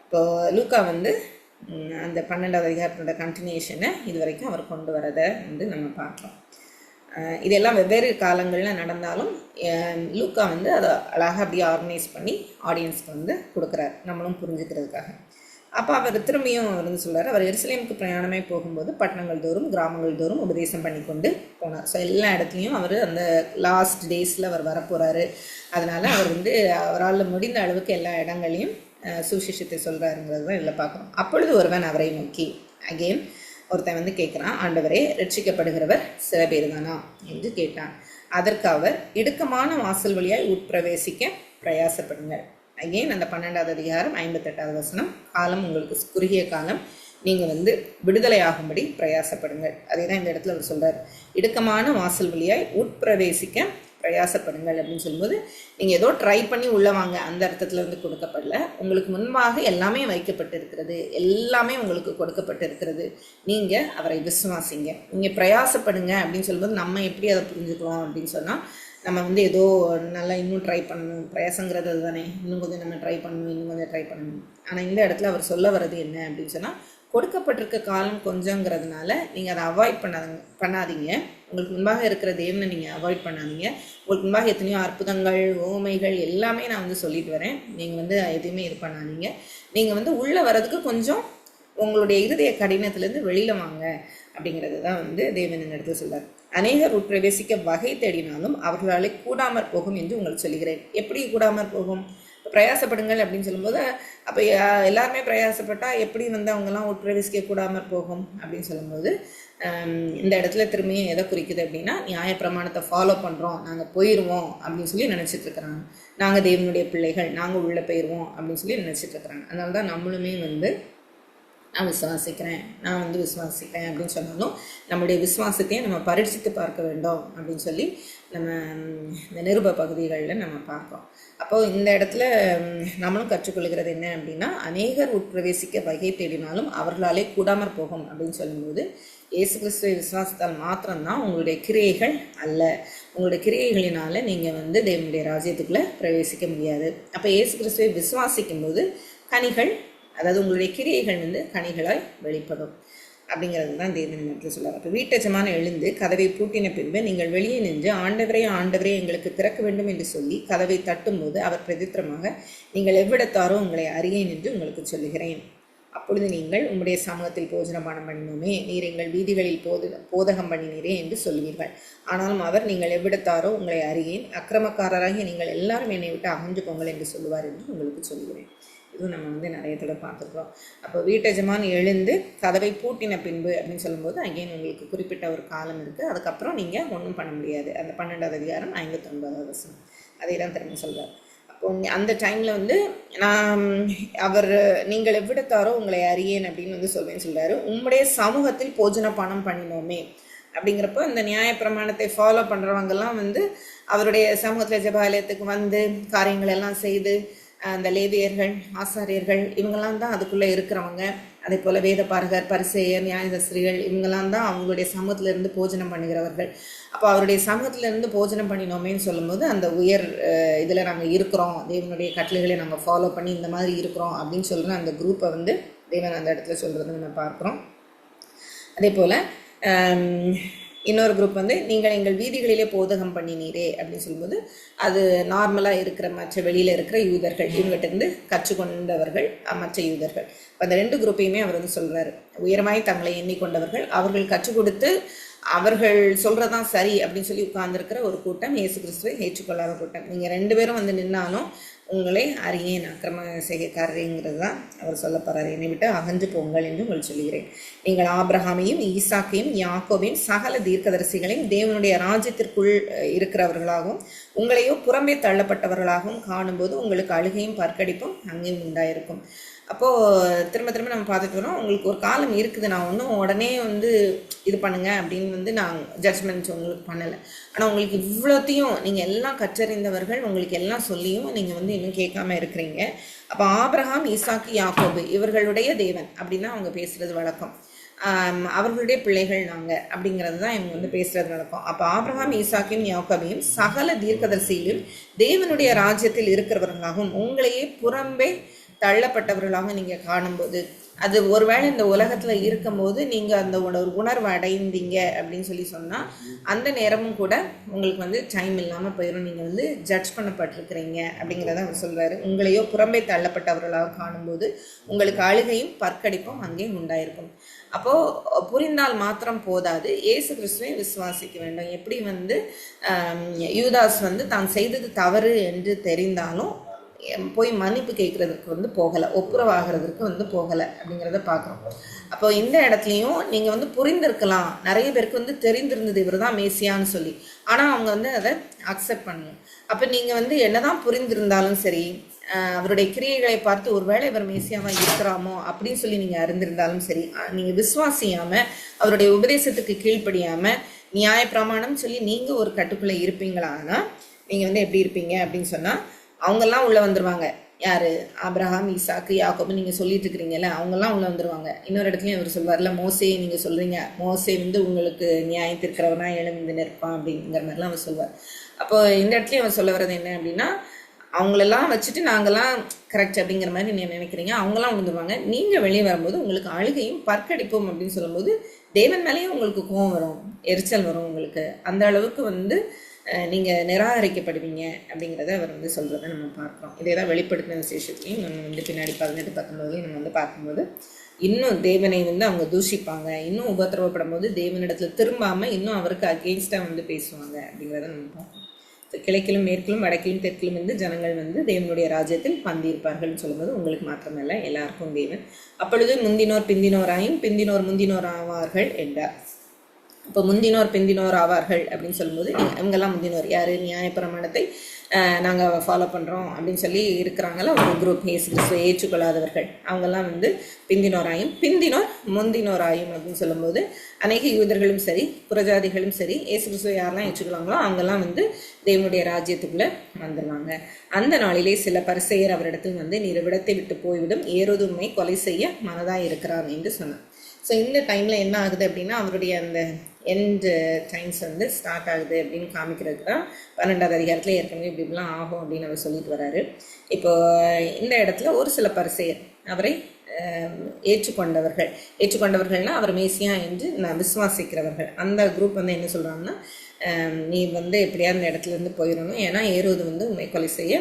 இப்போது லூக்கா வந்து அந்த 12வது அதிகாரத்தோட கண்டினியூஷனை இது வரைக்கும் அவர் கொண்டு வரதை வந்து நம்ம பார்க்கலாம். இதெல்லாம் வெவ்வேறு காலங்களில் நடந்தாலும் லூக்கா வந்து அதை அழகாக அப்படியே ஆர்கனைஸ் பண்ணி ஆடியன்ஸ்க்கு வந்து கொடுக்குறார், நம்மளும் புரிஞ்சுக்கிறதுக்காக. அப்போ அவர் திரும்பியும் வந்து சொல்கிறார், அவர் எருசலேமுக்கு பிரயாணமே போகும்போது பட்டணங்கள் தோறும் கிராமங்கள் தோறும் உபதேசம் பண்ணி கொண்டு போனார். ஸோ எல்லா இடத்துலையும் அவர் அந்த லாஸ்ட் டேஸில் அவர் வரப்போகிறாரு. அதனால் அவர் வந்து அவரால் முடிந்த அளவுக்கு எல்லா இடங்களையும் சுவிசேஷத்தை சொல்கிறாருங்கிறது தான் இதில் பார்க்குறோம். அப்பொழுது ஒருவன் அவரை நோக்கி, அகெயின் ஒருத்தன் வந்து கேட்குறான், ஆண்டவரே ரட்சிக்கப்படுகிறவர் சில பேர் தானா என்று கேட்டான். அதற்கு அவர், இடுக்கமான வாசல் வழியாய் உட்பிரவேசிக்க பிரயாசப்படுங்கள். அகெயின் அந்த 12வது அதிகாரம் 58வது வசனம், காலம் உங்களுக்கு குறுகிய காலம், நீங்கள் வந்து விடுதலை ஆகும்படி பிரயாசப்படுங்கள். அதே தான் இந்த இடத்துல அவர் சொல்கிறார், இடுக்கமான வாசல் வழியாய் உட்பிரவேசிக்க பிரயாசப்படுங்கள் அப்படின்னு சொல்லும்போது நீங்கள் ஏதோ ட்ரை பண்ணி உள்ளவாங்க அந்த அர்த்தத்தில் வந்து கொடுக்கப்படல. உங்களுக்கு முன்பாக எல்லாமே வைக்கப்பட்டிருக்கிறது, எல்லாமே உங்களுக்கு கொடுக்கப்பட்டிருக்கிறது, நீங்கள் அவரை விசுவாசிங்க, நீங்கள் பிரயாசப்படுங்க அப்படின்னு சொல்லும்போது நம்ம எப்படி அதை புரிஞ்சுக்கலாம் அப்படின்னு சொன்னால், நம்ம வந்து ஏதோ நல்லா இன்னும் ட்ரை பண்ணணும், பிரயாசங்கிறது அதுதானே, இன்னும் கொஞ்சம் நம்ம ட்ரை பண்ணணும், இன்னும் கொஞ்சம் ட்ரை பண்ணணும். ஆனால் இந்த இடத்துல அவர் சொல்ல வர்றது என்ன அப்படின்னு சொன்னால், கொடுக்கப்பட்டிருக்க காலம் கொஞ்சங்கிறதுனால நீங்கள் அதை அவாய்ட் பண்ணாதீங்க. உங்களுக்கு முன்பாக இருக்கிற தேவனை நீங்கள் அவாய்ட் பண்ணாதீங்க. உங்களுக்கு முன்பாக எத்தனையோ அற்புதங்கள் ஓமைகள் எல்லாமே நான் வந்து சொல்லிட்டு வரேன், நீங்கள் வந்து எதுவுமே இது பண்ணாதீங்க. நீங்கள் வந்து உள்ளே வர்றதுக்கு கொஞ்சம் உங்களுடைய இருதய கடினத்திலேருந்து வெளியில் வாங்க அப்படிங்கிறது தான் வந்து தேவன் இந்த இடத்துல சொல்கிறார். அநேகர் உட்பிரவேசிக்க வகை தேடினாலும் அவர்களாலே கூடாமற் போகும் என்று உங்களுக்கு சொல்கிறேன். எப்படி கூடாமற் போகும்? பிரயாசப்படுங்கள் அப்படின்னு சொல்லும்போது அப்போ எல்லாருமே பிரயாசப்பட்டால் எப்படி வந்து அவங்கெல்லாம் உட்பிரவேசிக்க கூடாமற் போகும் அப்படின்னு சொல்லும்போது இந்த இடத்துல திரும்பியும் எதை குறிக்குது அப்படின்னா, நியாயப்பிரமாணத்தை ஃபாலோ பண்ணுறோம், நாங்கள் போயிடுவோம் அப்படின்னு சொல்லி நினச்சிட்ருக்குறாங்க. நாங்கள் தேவனுடைய பிள்ளைகள், நாங்கள் உள்ளே போயிடுவோம் அப்படின்னு சொல்லி நினச்சிட்ருக்குறாங்க. அதனால தான் நம்மளுமே வந்து நான் வந்து விசுவாசிக்கிறேன் அப்படின்னு சொன்னாலும் நம்முடைய விசுவாசத்தையும் நம்ம பரீட்சித்து பார்க்க வேண்டும் அப்படின்னு சொல்லி நம்ம இந்த நிருப பகுதிகளில் நம்ம பார்ப்போம். அப்போது இந்த இடத்துல நம்மளும் கற்றுக்கொள்கிறது என்ன அப்படின்னா, அநேகர் உட்பிரவேசிக்க வகை தேடினாலும் அவர்களாலே கூடாமற் போகும் அப்படின்னு சொல்லும்போது, இயேசு கிறிஸ்துவை விசுவாசத்தால் மாத்திரம்தான், உங்களுடைய கிரியைகள் அல்ல. உங்களுடைய கிரியைகளினால நீங்கள் வந்து தேவனுடைய ராஜ்யத்துக்குள்ளே பிரவேசிக்க முடியாது. அப்போ இயேசு கிறிஸ்துவை விசுவாசிக்கும் போது கனிகள், அதாவது உங்களுடைய கிரியைகள் வந்து கனிகளாய் வெளிப்படும். அப்படிங்கிறது தான் தேவன் என்று சொல்லுவார். அப்போ வீட்டெஜமான் எழுந்து கதவை பூட்டின பின்பு நீங்கள் வெளியே நின்று ஆண்டவரே ஆண்டவரே எங்களுக்கு திறக்க வேண்டும் என்று சொல்லி கதவை தட்டும்போது அவர் பிரதித்திரமாக நீங்கள் எவ்விடத்தாரோ உங்களை அறியேன் என்று உங்களுக்கு சொல்லுகிறேன். அப்பொழுது நீங்கள் உம்முடைய சமூகத்தில் போஜனபானம் பண்ணினோமே, நீர் எங்கள் வீதிகளில் போதகம் பண்ணினீரே என்று சொல்லுவீர்கள். ஆனாலும் அவர் நீங்கள் எவ்விடத்தாரோ உங்களை அறியேன், அக்கிரமக்காரராகிய நீங்கள் எல்லாரும் என்னை விட்டு அகன்று போங்கள் என்று சொல்லுவார் என்று உங்களுக்கு சொல்லுகிறேன். இதுவும் நம்ம நிறைய தடவை பார்த்துருக்கோம். அப்போ வீட்டெஜமான் எழுந்து கதவை பூட்டின பின்பு அப்படின்னு சொல்லும்போது அகைன் உங்களுக்கு குறிப்பிட்ட ஒரு காலம் இருக்குது. அதுக்கப்புறம் நீங்கள் ஒன்றும் பண்ண முடியாது. அந்த 12வது அதிகாரம் 59வது வசனம் அதே தான் திரும்ப சொல்கிறார். அப்போ அந்த டைமில் அவர் நீங்கள் எவ்விடத்தாரோ உங்களை அறியேன் அப்படின்னு சொல்வேன்னு சொல்கிறாரு. உம்முடைய சமூகத்தில் போஜனபானம் பண்ணினோமே அப்படிங்கிறப்போ இந்த நியாய பிரமாணத்தை ஃபாலோ பண்ணுறவங்கெல்லாம் அவருடைய சமூகத்தில் ஜெபாலயத்துக்கு வந்து காரியங்கள் எல்லாம் செய்து அந்த லேவியர்கள் ஆசாரியர்கள் இவங்கெல்லாம் தான் அதுக்குள்ளே இருக்கிறவங்க. அதே போல் வேதபாரகர் பரிசேயர் நியாயதஸ்திரிகள் இவங்கெல்லாம் தான் அவங்களுடைய சமூகத்திலிருந்து போஜனம் பண்ணுகிறவர்கள். அப்போ அவருடைய சமூகத்திலிருந்து போஜனம் பண்ணினோமேன்னு சொல்லும்போது அந்த உயர் இதில் நாங்கள் இருக்கிறோம், தேவனுடைய கட்டளைகளை நாங்கள் ஃபாலோ பண்ணி இந்த மாதிரி இருக்கிறோம் அப்படின்னு சொல்கிற அந்த குரூப்பை தேவன் அந்த இடத்துல சொல்கிறது நம்ம பார்க்குறோம். அதே போல் இன்னொரு குரூப் நீங்கள் எங்கள் வீதிகளிலே போதகம் பண்ணினீரே அப்படின்னு சொல்லும்போது அது நார்மலாக இருக்கிற மற்ற வெளியில் இருக்கிற யூதர்கள், இவங்ககிட்ட கற்றுக்கொண்டவர்கள் மற்ற யூதர்கள். அந்த 2 குரூப்பையுமே அவர் சொல்கிறார். உயரமாய் தங்களை எண்ணிக்கொண்டவர்கள், அவர்கள் கற்றுக் கொடுத்து அவர்கள் சொல்கிறதான் சரி அப்படின்னு சொல்லி உட்கார்ந்துருக்கிற ஒரு கூட்டம், இயேசு கிறிஸ்துவை ஏற்றுக்கொள்ளாத கூட்டம். நீங்கள் 2 பேரும் நின்னாலும் உங்களை அறியேன் அக்கிரம செய்கைக்காரருங்கிறது தான் அவர் சொல்ல போகிறார். என்னை விட்டு அகன்று போங்கள் என்று உங்களுக்கு சொல்லுகிறேன். நீங்கள் ஆபிரகாமையும் ஈசாக்கையும் யாக்கோபையும் சகல தீர்க்கதரிசிகளையும் தேவனுடைய ராஜ்யத்திற்குள் இருக்கிறவர்களாகவும் உங்களையோ புறம்பே தள்ளப்பட்டவர்களாகவும் காணும்போது உங்களுக்கு அழுகையும் பற்கடிப்பும் அங்கேயும் உண்டாயிருக்கும். அப்போது திரும்ப திரும்ப நம்ம பார்த்துட்டு வரோம். உங்களுக்கு ஒரு காலம் இருக்குது, நான் ஒன்றும் உடனே இது பண்ணுங்க அப்படின்னு நான் ஜட்ஜ்மெண்ட்ஸ் உங்களுக்கு பண்ணலை. ஆனால் உங்களுக்கு இவ்வளோத்தையும் நீங்கள் எல்லாம் கற்றறிந்தவர்கள், உங்களுக்கு எல்லாம் சொல்லியும் நீங்கள் இன்னும் கேட்காம இருக்கிறீங்க. அப்போ ஆபிரகாம் ஈசாக்கு யாக்கோபு இவர்களுடைய தேவன் அப்படின்னா அவங்க பேசுகிறது வழக்கம். அவர்களுடைய பிள்ளைகள் நாங்கள் அப்படிங்கிறது தான் இவங்க பேசுகிறது வழக்கம். அப்போ ஆபிரகாம் ஈசாக்கையும் யாக்கோபையும் சகல தீர்க்கதரிசியிலும் தேவனுடைய ராஜ்யத்தில் இருக்கிறவர்களாகவும் உங்களையே புறம்பே தள்ளப்பட்டவர்களாக நீங்கள் காணும்போது, அது ஒருவேளை இந்த உலகத்தில் இருக்கும்போது நீங்கள் அந்த ஒரு உணர்வு அடைந்தீங்க அப்படின்னு சொன்னால் அந்த நேரமும் கூட உங்களுக்கு டைம் இல்லாமல் போயிடும். நீங்கள் ஜட்ஜ் பண்ணப்பட்டிருக்கிறீங்க அப்படிங்கிறத அவர் சொல்கிறாரு. உங்களையோ புறம்பே தள்ளப்பட்டவர்களாக காணும்போது உங்களுக்கு அழுகையும் பற்கடிப்பும் அங்கே உண்டாயிருக்கும். அப்போது புரிந்தால் மாத்திரம் போதாது, இயேசு கிறிஸ்துவை விசுவாசிக்க வேண்டும். எப்படி யூதாஸ் தான் செய்தது தவறு என்று தெரிந்தாலும் போய் மன்னிப்பு கேட்குறதுக்கு போகலை, ஒப்புரவாகிறதுக்கு போகலை அப்படிங்கிறத பார்க்குறோம். அப்போ இந்த இடத்துலையும் நீங்கள் புரிந்திருக்கலாம், நிறைய பேருக்கு தெரிந்திருந்தது இவர் தான் மேசியான்னு சொல்லி, ஆனால் அவங்க அதை அக்செப்ட் பண்ணணும். அப்போ நீங்கள் என்னதான் புரிந்திருந்தாலும் சரி, அவருடைய கிரியைகளை பார்த்து ஒருவேளை இவர் மேசியாவாக இருக்கிறாமோ அப்படின்னு சொல்லி நீங்கள் அறிந்திருந்தாலும் சரி, நீங்கள் விசுவாசியாமல் அவருடைய உபதேசத்துக்கு கீழ்ப்படியாமல் நியாய பிரமாணம் சொல்லி நீங்கள் ஒரு கட்டுக்குள்ளே இருப்பீங்களான்னா நீங்கள் எப்படி இருப்பீங்க அப்படின்னு சொன்னால் அவங்கெல்லாம் உள்ளே வந்துடுவாங்க. யார்? ஆபிரகாம் ஈசாக்கு யாக்கோபு நீங்கள் சொல்லிட்டு இருக்கிறீங்கல்ல, அவங்கெல்லாம் உள்ளே வந்துடுவாங்க. இன்னொரு இடத்துலையும் அவர் சொல்வார்ல, மோசே நீங்கள் சொல்கிறீங்க, மோசே உங்களுக்கு நியாயத்திற்கிறவனா எழுந்து நிற்பான் அப்படிங்கிற மாதிரிலாம் அவர் சொல்வார். அப்போ இந்த இடத்துலையும் அவர் சொல்ல வர்றது என்ன அப்படின்னா, அவங்களெல்லாம் வச்சுட்டு நாங்கள்லாம் கரெக்ட் அப்படிங்கிற மாதிரி நீங்கள் நினைக்கிறீங்க, அவங்களாம் வந்துடுவாங்க. நீங்கள் வெளியே வரும்போது உங்களுக்கு அழுகையும் பற்கடிப்போம் அப்படின்னு சொல்லும்போது தேவன் மேலேயும் உங்களுக்கு கோபம் வரும், எரிச்சல் வரும். உங்களுக்கு அந்த அளவுக்கு நீங்கள் நிராகரிக்கப்படுவீங்க அப்படிங்கிறத அவர் சொல்கிறத நம்ம பார்க்குறோம். இதே தான் வெளிப்படுத்தின விசேஷத்துலையும் நம்ம பின்னாடி 18, 19 நம்ம பார்க்கும்போது இன்னும் தேவனை அவங்க தூஷிப்பாங்க, இன்னும் உபத்திரவப்படும் போது தேவனிடத்தில் திரும்பாமல் இன்னும் அவருக்கு அகெயின்ஸ்டாக பேசுவாங்க அப்படிங்கிறத நம்ம பார்க்கணும். கிழக்கிலும் மேற்கிலும் வடக்கிலும் தெற்கிலும் ஜனங்கள் தேவனுடைய ராஜ்யத்தில் பந்தியிருப்பார்கள்னு சொல்லும்போது உங்களுக்கு மாத்திரமல்ல எல்லாருக்கும் தேவன். அப்பொழுது முந்தினோர் பிந்தினோராயும் பிந்தினோர் முந்தினோர் ஆவார்கள் என்றார். இப்போ முந்தினோர் பிந்தினோர் ஆவார்கள் அப்படின்னு சொல்லும்போது இவங்கெல்லாம் முந்தினோர் யார்? நியாயப்பிரமாணத்தை நாங்கள் ஃபாலோ பண்ணுறோம் அப்படின்னு சொல்லி இருக்கிறாங்களா ஒரு குரூப், இயேசு கிறிஸ்துவை ஏற்றுக்கொள்ளாதவர்கள். அவங்கெல்லாம் பிந்தினோராயும் பிந்தினோர் முந்தினோராயும் அப்படின்னு சொல்லும்போது அநேக யூதர்களும் சரி புறஜாதிகளும் சரி இயேசு கிறிஸ்துவை யாரெல்லாம் ஏற்றுக்கொள்ளாங்களோ அவங்கெல்லாம் தேவனுடைய ராஜ்யத்துக்குள்ளே வந்துடுவாங்க. அந்த நாளிலே சில பரிசேயர் அவரிடத்தில் நீர் விடத்தை விட்டு போய்விடும், ஏரோது உம்மை கொலை செய்ய மனதாக இருக்கிறான் என்று சொன்னார். ஸோ இந்த டைமில் என்ன ஆகுது அப்படின்னா அவருடைய அந்த எண்டு டைம்ஸ் ஸ்டார்ட் ஆகுது அப்படின்னு காமிக்கிறது தான் 12வது அதிகாரத்தில் ஏற்கனவே இப்படிலாம் ஆகும் அப்படின்னு அவர் சொல்லிட்டு வர்றாரு. இப்போ இந்த இடத்துல ஒரு சில பரிசேயர் அவரை ஏற்றுக்கொண்டவர்கள்னால் அவர் மேசியா என்று விசுவாசிக்கிறவர்கள். அந்த குரூப் வந்து என்ன சொல்கிறாங்கன்னா, நீ வந்து எப்படியா அந்த இடத்துலேருந்து போயிடணும், ஏன்னா ஏரோது வந்து உண்மை கொலை செய்ய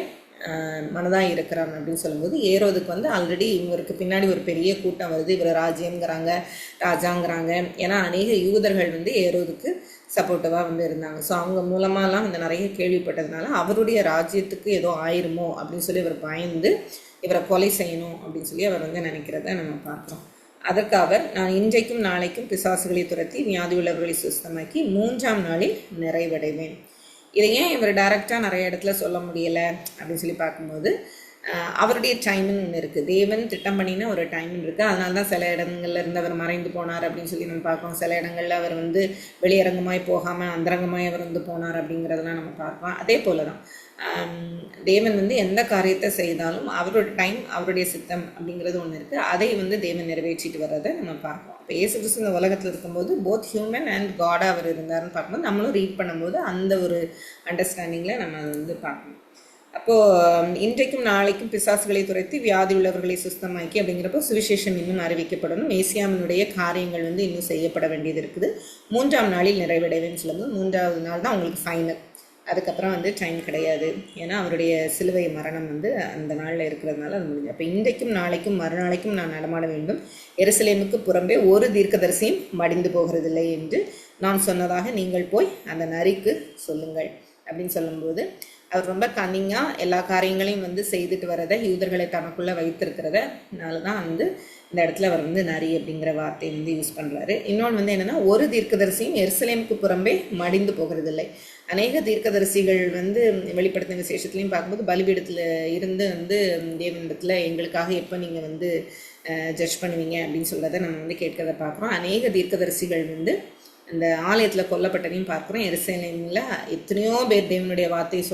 மனதாக இருக்கிறான் அப்படின்னு சொல்லும்போது, ஏரோதுக்கு வந்து ஆல்ரெடி இவருக்கு பின்னாடி ஒரு பெரிய கூட்டம் வருது, இவர் ராஜ்யங்கிறாங்க, ராஜாங்கிறாங்க. ஏன்னா அநேக யூதர்கள் வந்து ஏரோதுக்கு சப்போர்ட்டிவாக வந்து இருந்தாங்க. ஸோ அவங்க மூலமாலாம் வந்து நிறைய கேள்விப்பட்டதுனால அவருடைய ராஜ்யத்துக்கு ஏதோ ஆயிருமோ அப்படின்னு சொல்லி இவர் பயந்து இவரை கொலை செய்யணும் அப்படின்னு சொல்லி அவர் வந்து நினைக்கிறத நம்ம பார்க்குறோம். அதற்கு அவர், நான் இன்றைக்கும் நாளைக்கும் பிசாசுகளை துரத்தி வியாதி உள்ளவர்களை சுத்தமாக்கி 3ஆம் நாளில் நிறைவடைவேன். இதை ஏன் இவர் டைரெக்டாக நிறைய இடத்துல சொல்ல முடியலை அப்படின்னு சொல்லி பார்க்கும்போது, அவருடைய டைம்னு ஒன்று இருக்குது. தேவன் திட்டம் பண்ணினா ஒரு டைம்னு இருக்குது. அதனால தான் சில இடங்கள்ல இருந்து அவர் மறைந்து போனார் அப்படின்னு சொல்லி நம்ம பார்க்கோம். சில இடங்களில் அவர் வந்து வெளியரங்கமாய் போகாமல் அந்தரங்கமாய் அவர் வந்து போனார் அப்படிங்கிறதெல்லாம் நம்ம பார்ப்போம். அதே போல தான் தேவன் வந்து எந்த காரியத்தை செய்தாலும் அவரோட டைம், அவருடைய சித்தம் அப்படிங்கிறது ஒன்று இருக்குது. அதை வந்து தேவன் நிறைவேற்றிட்டு வர்றதை நம்ம பார்ப்போம். இப்போ இயேசு கிறிஸ்து இந்த உலகத்தில் இருக்கும்போது போத் ஹியூமன் அண்ட் காடாக அவர் இருந்தார்னு பார்க்கும்போது, நம்மளும் ரீட் பண்ணும்போது அந்த ஒரு அண்டர்ஸ்டாண்டிங்கில் நம்ம வந்து பார்க்கணும். அப்போது இன்றைக்கும் நாளைக்கும் பிசாசுகளை துரைத்து வியாதி உள்ளவர்களை சுத்தமாக்கி அப்படிங்கிறப்போ சுவிசேஷம் இன்னும் அறிவிக்கப்படணும். மேசியாவினுடைய காரியங்கள் வந்து இன்னும் செய்யப்பட வேண்டியது இருக்குது. 3ஆம் நாளில் நிறைவடைவேன்னு சொல்லும்போது 3ஆவது நாள் தான் உங்களுக்கு ஃபைனல். அதுக்கப்புறம் வந்து டைம் கிடையாது. ஏன்னா அவருடைய சிலுவை மரணம் வந்து அந்த நாளில் இருக்கிறதுனால அது முடிஞ்சு. அப்போ இன்றைக்கும் நாளைக்கும் மறுநாளைக்கும் நான் நடமாட வேண்டும், எருசலேமுக்கு புறம்பே ஒரு தீர்க்கதரிசியும் மடிந்து போகிறதில்லை என்று நான் சொன்னதாக நீங்கள் போய் அந்த நரிக்கு சொல்லுங்கள் அப்படின்னு சொல்லும்போது, அவர் ரொம்ப கன்னிங்காக எல்லா காரியங்களையும் வந்து செய்துட்டு வரதை, யூதர்களை தனக்குள்ளே வைத்திருக்கிறதுனால தான் வந்து இந்த இடத்துல அவர் வந்து நரி அப்படிங்கிற வார்த்தையை வந்து யூஸ் பண்ணுறாரு. இன்னொன்று வந்து என்னென்னா, ஒரு தீர்க்கதரிசியும் எருசலேமுக்கு புறம்பே மடிந்து போகிறதில்லை. அநேக தீர்க்கதரிசிகள் வந்து வெளிப்படுத்தின விசேஷத்துலையும் பார்க்கும்போது பலிபீடத்தில் இருந்து வந்து தேவனிடத்தில் எங்களுக்காக எப்போ நீங்கள் வந்து ஜட்ஜ் பண்ணுவீங்க அப்படின்னு சொல்கிறத நம்ம வந்து கேட்கிறத பார்க்குறோம். அநேக தீர்க்கதரிசிகள் வந்து இந்த ஆலயத்தில் கொல்லப்பட்டதையும் பார்க்குறோம். எருசலேமில் எத்தனையோ பேர் தேவனுடைய வார்த்தையை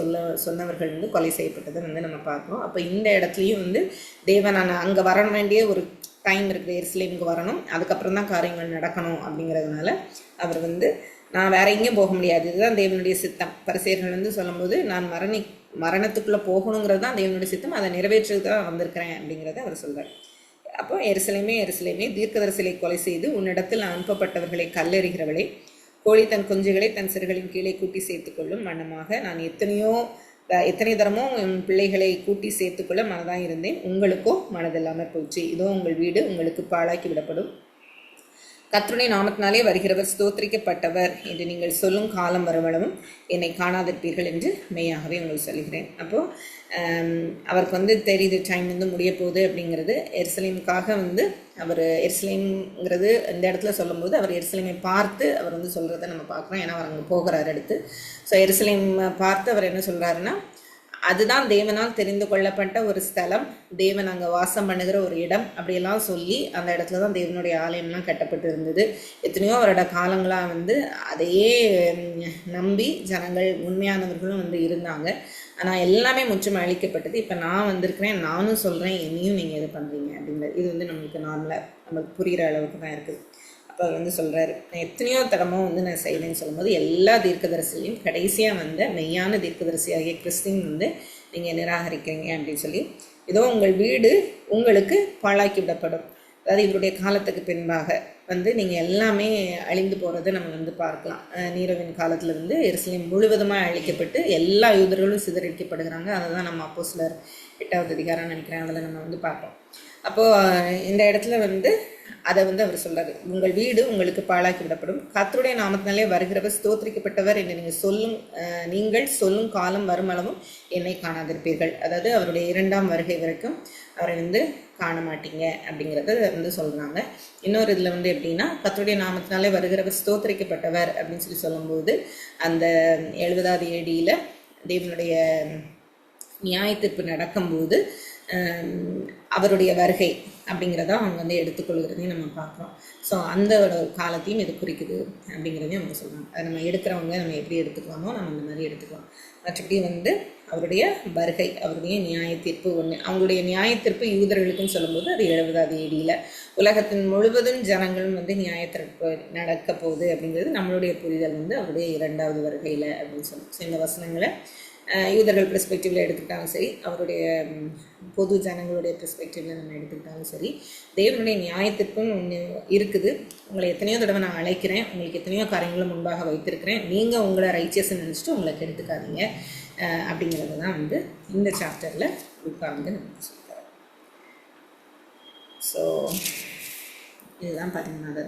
சொன்னவர்கள் வந்து கொலை செய்யப்பட்டதை வந்து நம்ம பார்க்குறோம். அப்போ இந்த இடத்துலையும் வந்து தேவனான அங்கே வர வேண்டிய ஒரு டைம் இருக்குது, எருசலேமுக்கு வரணும், அதுக்கப்புறம் தான் காரியங்கள் நடக்கணும் அப்படிங்கிறதுனால அவர் வந்து, நான் வேற எங்கேயும் போக முடியாது, இதுதான் தேவனுடைய சித்தம். பரிசேயர்கள் வந்து சொல்லும்போது, நான் மரணத்துக்குள்ளே போகணுங்கிறது தான் தேவனுடைய சித்தம், அதை நிறைவேற்றுறதுக்கு தான் வந்திருக்கிறேன் அப்படிங்கிறத அவர் சொல்கிறார். அப்போ எருசலேமே தீர்க்கதரிசிகளை கொலை செய்து உன்னிடத்தில் அனுப்பப்பட்டவர்களை கல்லெறிகிறவளை, கோழி தன் குஞ்சுகளை தன் சிறுகளின் கீழே கூட்டி சேர்த்துக்கொள்ளும் வண்ணமாக நான் எத்தனை தரமோ என் பிள்ளைகளை கூட்டி சேர்த்துக்கொள்ள மனதாக இருந்தேன், உங்களுக்கோ மனதில்லாமல் போச்சு. இதோ உங்கள் வீடு உங்களுக்கு பாழாக்கி விடப்படும். கர்த்தருடைய நாமத்தினாலே வருகிறவர் ஸ்தோத்திரிக்கப்பட்டவர் என்று நீங்கள் சொல்லும் காலம் வருவளவும் என்னை காணாதிருப்பீர்கள் என்று மெய்யாகவே உங்களுக்கு சொல்கிறேன். அப்போது அவருக்கு வந்து தெரியுது டைம் வந்து முடிய போகுது அப்படிங்கிறது. எருசலேமுக்காக வந்து அவர் எருசலேம்ங்கிறது இந்த இடத்துல சொல்லும்போது அவர் எருசலேமை பார்த்து அவர் வந்து சொல்கிறத நம்ம பார்க்குறோம். ஏன்னா அவர் அங்கே போகிறார் அடுத்து. ஸோ எருசலேம் பார்த்து அவர் என்ன சொல்கிறாருன்னா, அதுதான் தேவனால் தெரிந்து கொள்ளப்பட்ட ஒரு ஸ்தலம், தேவன் அங்கே வாசம் பண்ணுகிற ஒரு இடம் அப்படியெல்லாம் சொல்லி அந்த இடத்துல தான் தேவனுடைய ஆலயம்லாம் கட்டப்பட்டு இருந்தது. எத்தனையோ வருட காலங்களாக வந்து அதையே நம்பி ஜனங்கள் உண்மையானவர்களும் வந்து இருந்தாங்க. ஆனால் எல்லாமே முற்றும் அழிக்கப்பட்டது. இப்போ நான் வந்திருக்கிறேன், நானும் சொல்கிறேன், என்னையும் நீங்கள் இது பண்ணுறீங்க அப்படிங்கிறது. இது வந்து நம்மளுக்கு நார்மலாக நம்மளுக்கு புரிகிற அளவுக்கு தான் இருக்குது. அப்போ வந்து சொல்கிறாரு, நான் எத்தனையோ தரமோ வந்து நான் செய்வேன்னு சொல்லும்போது எல்லா தீர்க்கதரிசிலையும் கடைசியாக வந்த மெய்யான தீர்க்கதரிசியாகிய கிறிஸ்துவின் வந்து நீங்கள் நிராகரிக்கிறீங்க அப்படின்னு சொல்லி, இதோ உங்கள் வீடு உங்களுக்கு பாழாக்கி விடப்படும். அதாவது இவருடைய காலத்துக்கு பின்பாக வந்து நீங்கள் எல்லாமே அழிந்து போகிறத நம்ம வந்து பார்க்கலாம். நீரோவின் காலத்தில் வந்து எருசலேம் முழுவதுமாக அழிக்கப்பட்டு எல்லா யூதர்களும் சிதறடிக்கப்படுகிறாங்க. அதை தான் நம்ம அப்போஸ்தலர் 8வது அதிகாரம் நினைக்கிறேன், அதில் நம்ம வந்து பார்ப்போம். அப்போது இந்த இடத்துல வந்து அதை வந்து அவர் சொல்கிறார், உங்கள் வீடு உங்களுக்கு பாழாக்கி விடப்படும். கர்த்தருடைய நாமத்தினாலே வருகிறவர் ஸ்தோத்திரிக்கப்பட்டவர் என்று நீங்கள் சொல்லும் காலம் வருமளவும் என்னை காணாதிருப்பீர்கள். அதாவது அவருடைய 2ஆம் வருகை வரைக்கும் அவரை வந்து காண மாட்டீங்க அப்படிங்கிறத வந்து சொல்கிறாங்க. இன்னொரு இதில் வந்து எப்படின்னா, கர்த்தருடைய நாமத்தினாலே வருகிறவர் ஸ்தோத்திரிக்கப்பட்டவர் அப்படின்னு சொல்லி சொல்லும்போது, அந்த 70வது AD தேவனுடைய நியாயத்தீர்ப்பு நடக்கும்போது அவருடைய வருகை அப்படிங்கிறத அவங்க வந்து எடுத்துக்கொள்கிறதையும் நம்ம பார்க்குறோம். ஸோ அந்த காலத்தையும் இது குறிக்குது அப்படிங்கிறதையும் அவங்க சொல்கிறாங்க. அதை நம்ம எடுக்கிறவங்க நம்ம எப்படி எடுத்துக்கலாமோ நம்ம அந்த மாதிரி எடுத்துக்கலாம். மற்றபடி வந்து அவருடைய வருகை, அவருடைய நியாயத்தீர்ப்பு ஒன்று. அவங்களுடைய நியாயத்தீர்ப்பு யூதர்களுக்குன்னு சொல்லும்போது அது 70வது AD. உலகத்தின் முழுவதும் ஜனங்களும் வந்து நியாயத்தீர்ப்பு நடக்க போகுது அப்படிங்கிறது நம்மளுடைய புரிதல் வந்து அவருடைய 2வது வருகையில் அப்படின்னு சொல்லி. ஸோ இந்த வசனங்களை யூதர்கள் பெர்ஸ்பெக்டிவில் எடுத்துக்கிட்டாலும் சரி, அவருடைய பொது ஜனங்களுடைய பெர்ஸ்பெக்டிவில் நம்ம எடுத்துக்கிட்டாலும் சரி, தேவனுடைய நியாயத்திற்கும் ஒன்று இருக்குது. உங்களை எத்தனையோ தடவை நான் அழைக்கிறேன், உங்களுக்கு எத்தனையோ காரியங்களும் முன்பாக வைத்திருக்கிறேன், நீங்கள் உங்களை ரைச்சியஸ்ன்னு நினச்சிட்டு உங்களை கெடுத்துக்காதீங்க அப்படிங்கிறது தான் வந்து இந்த சாப்டரில் லூக்கா வந்து நம்ம சொல்கிறார். ஸோ இதுதான் 16வது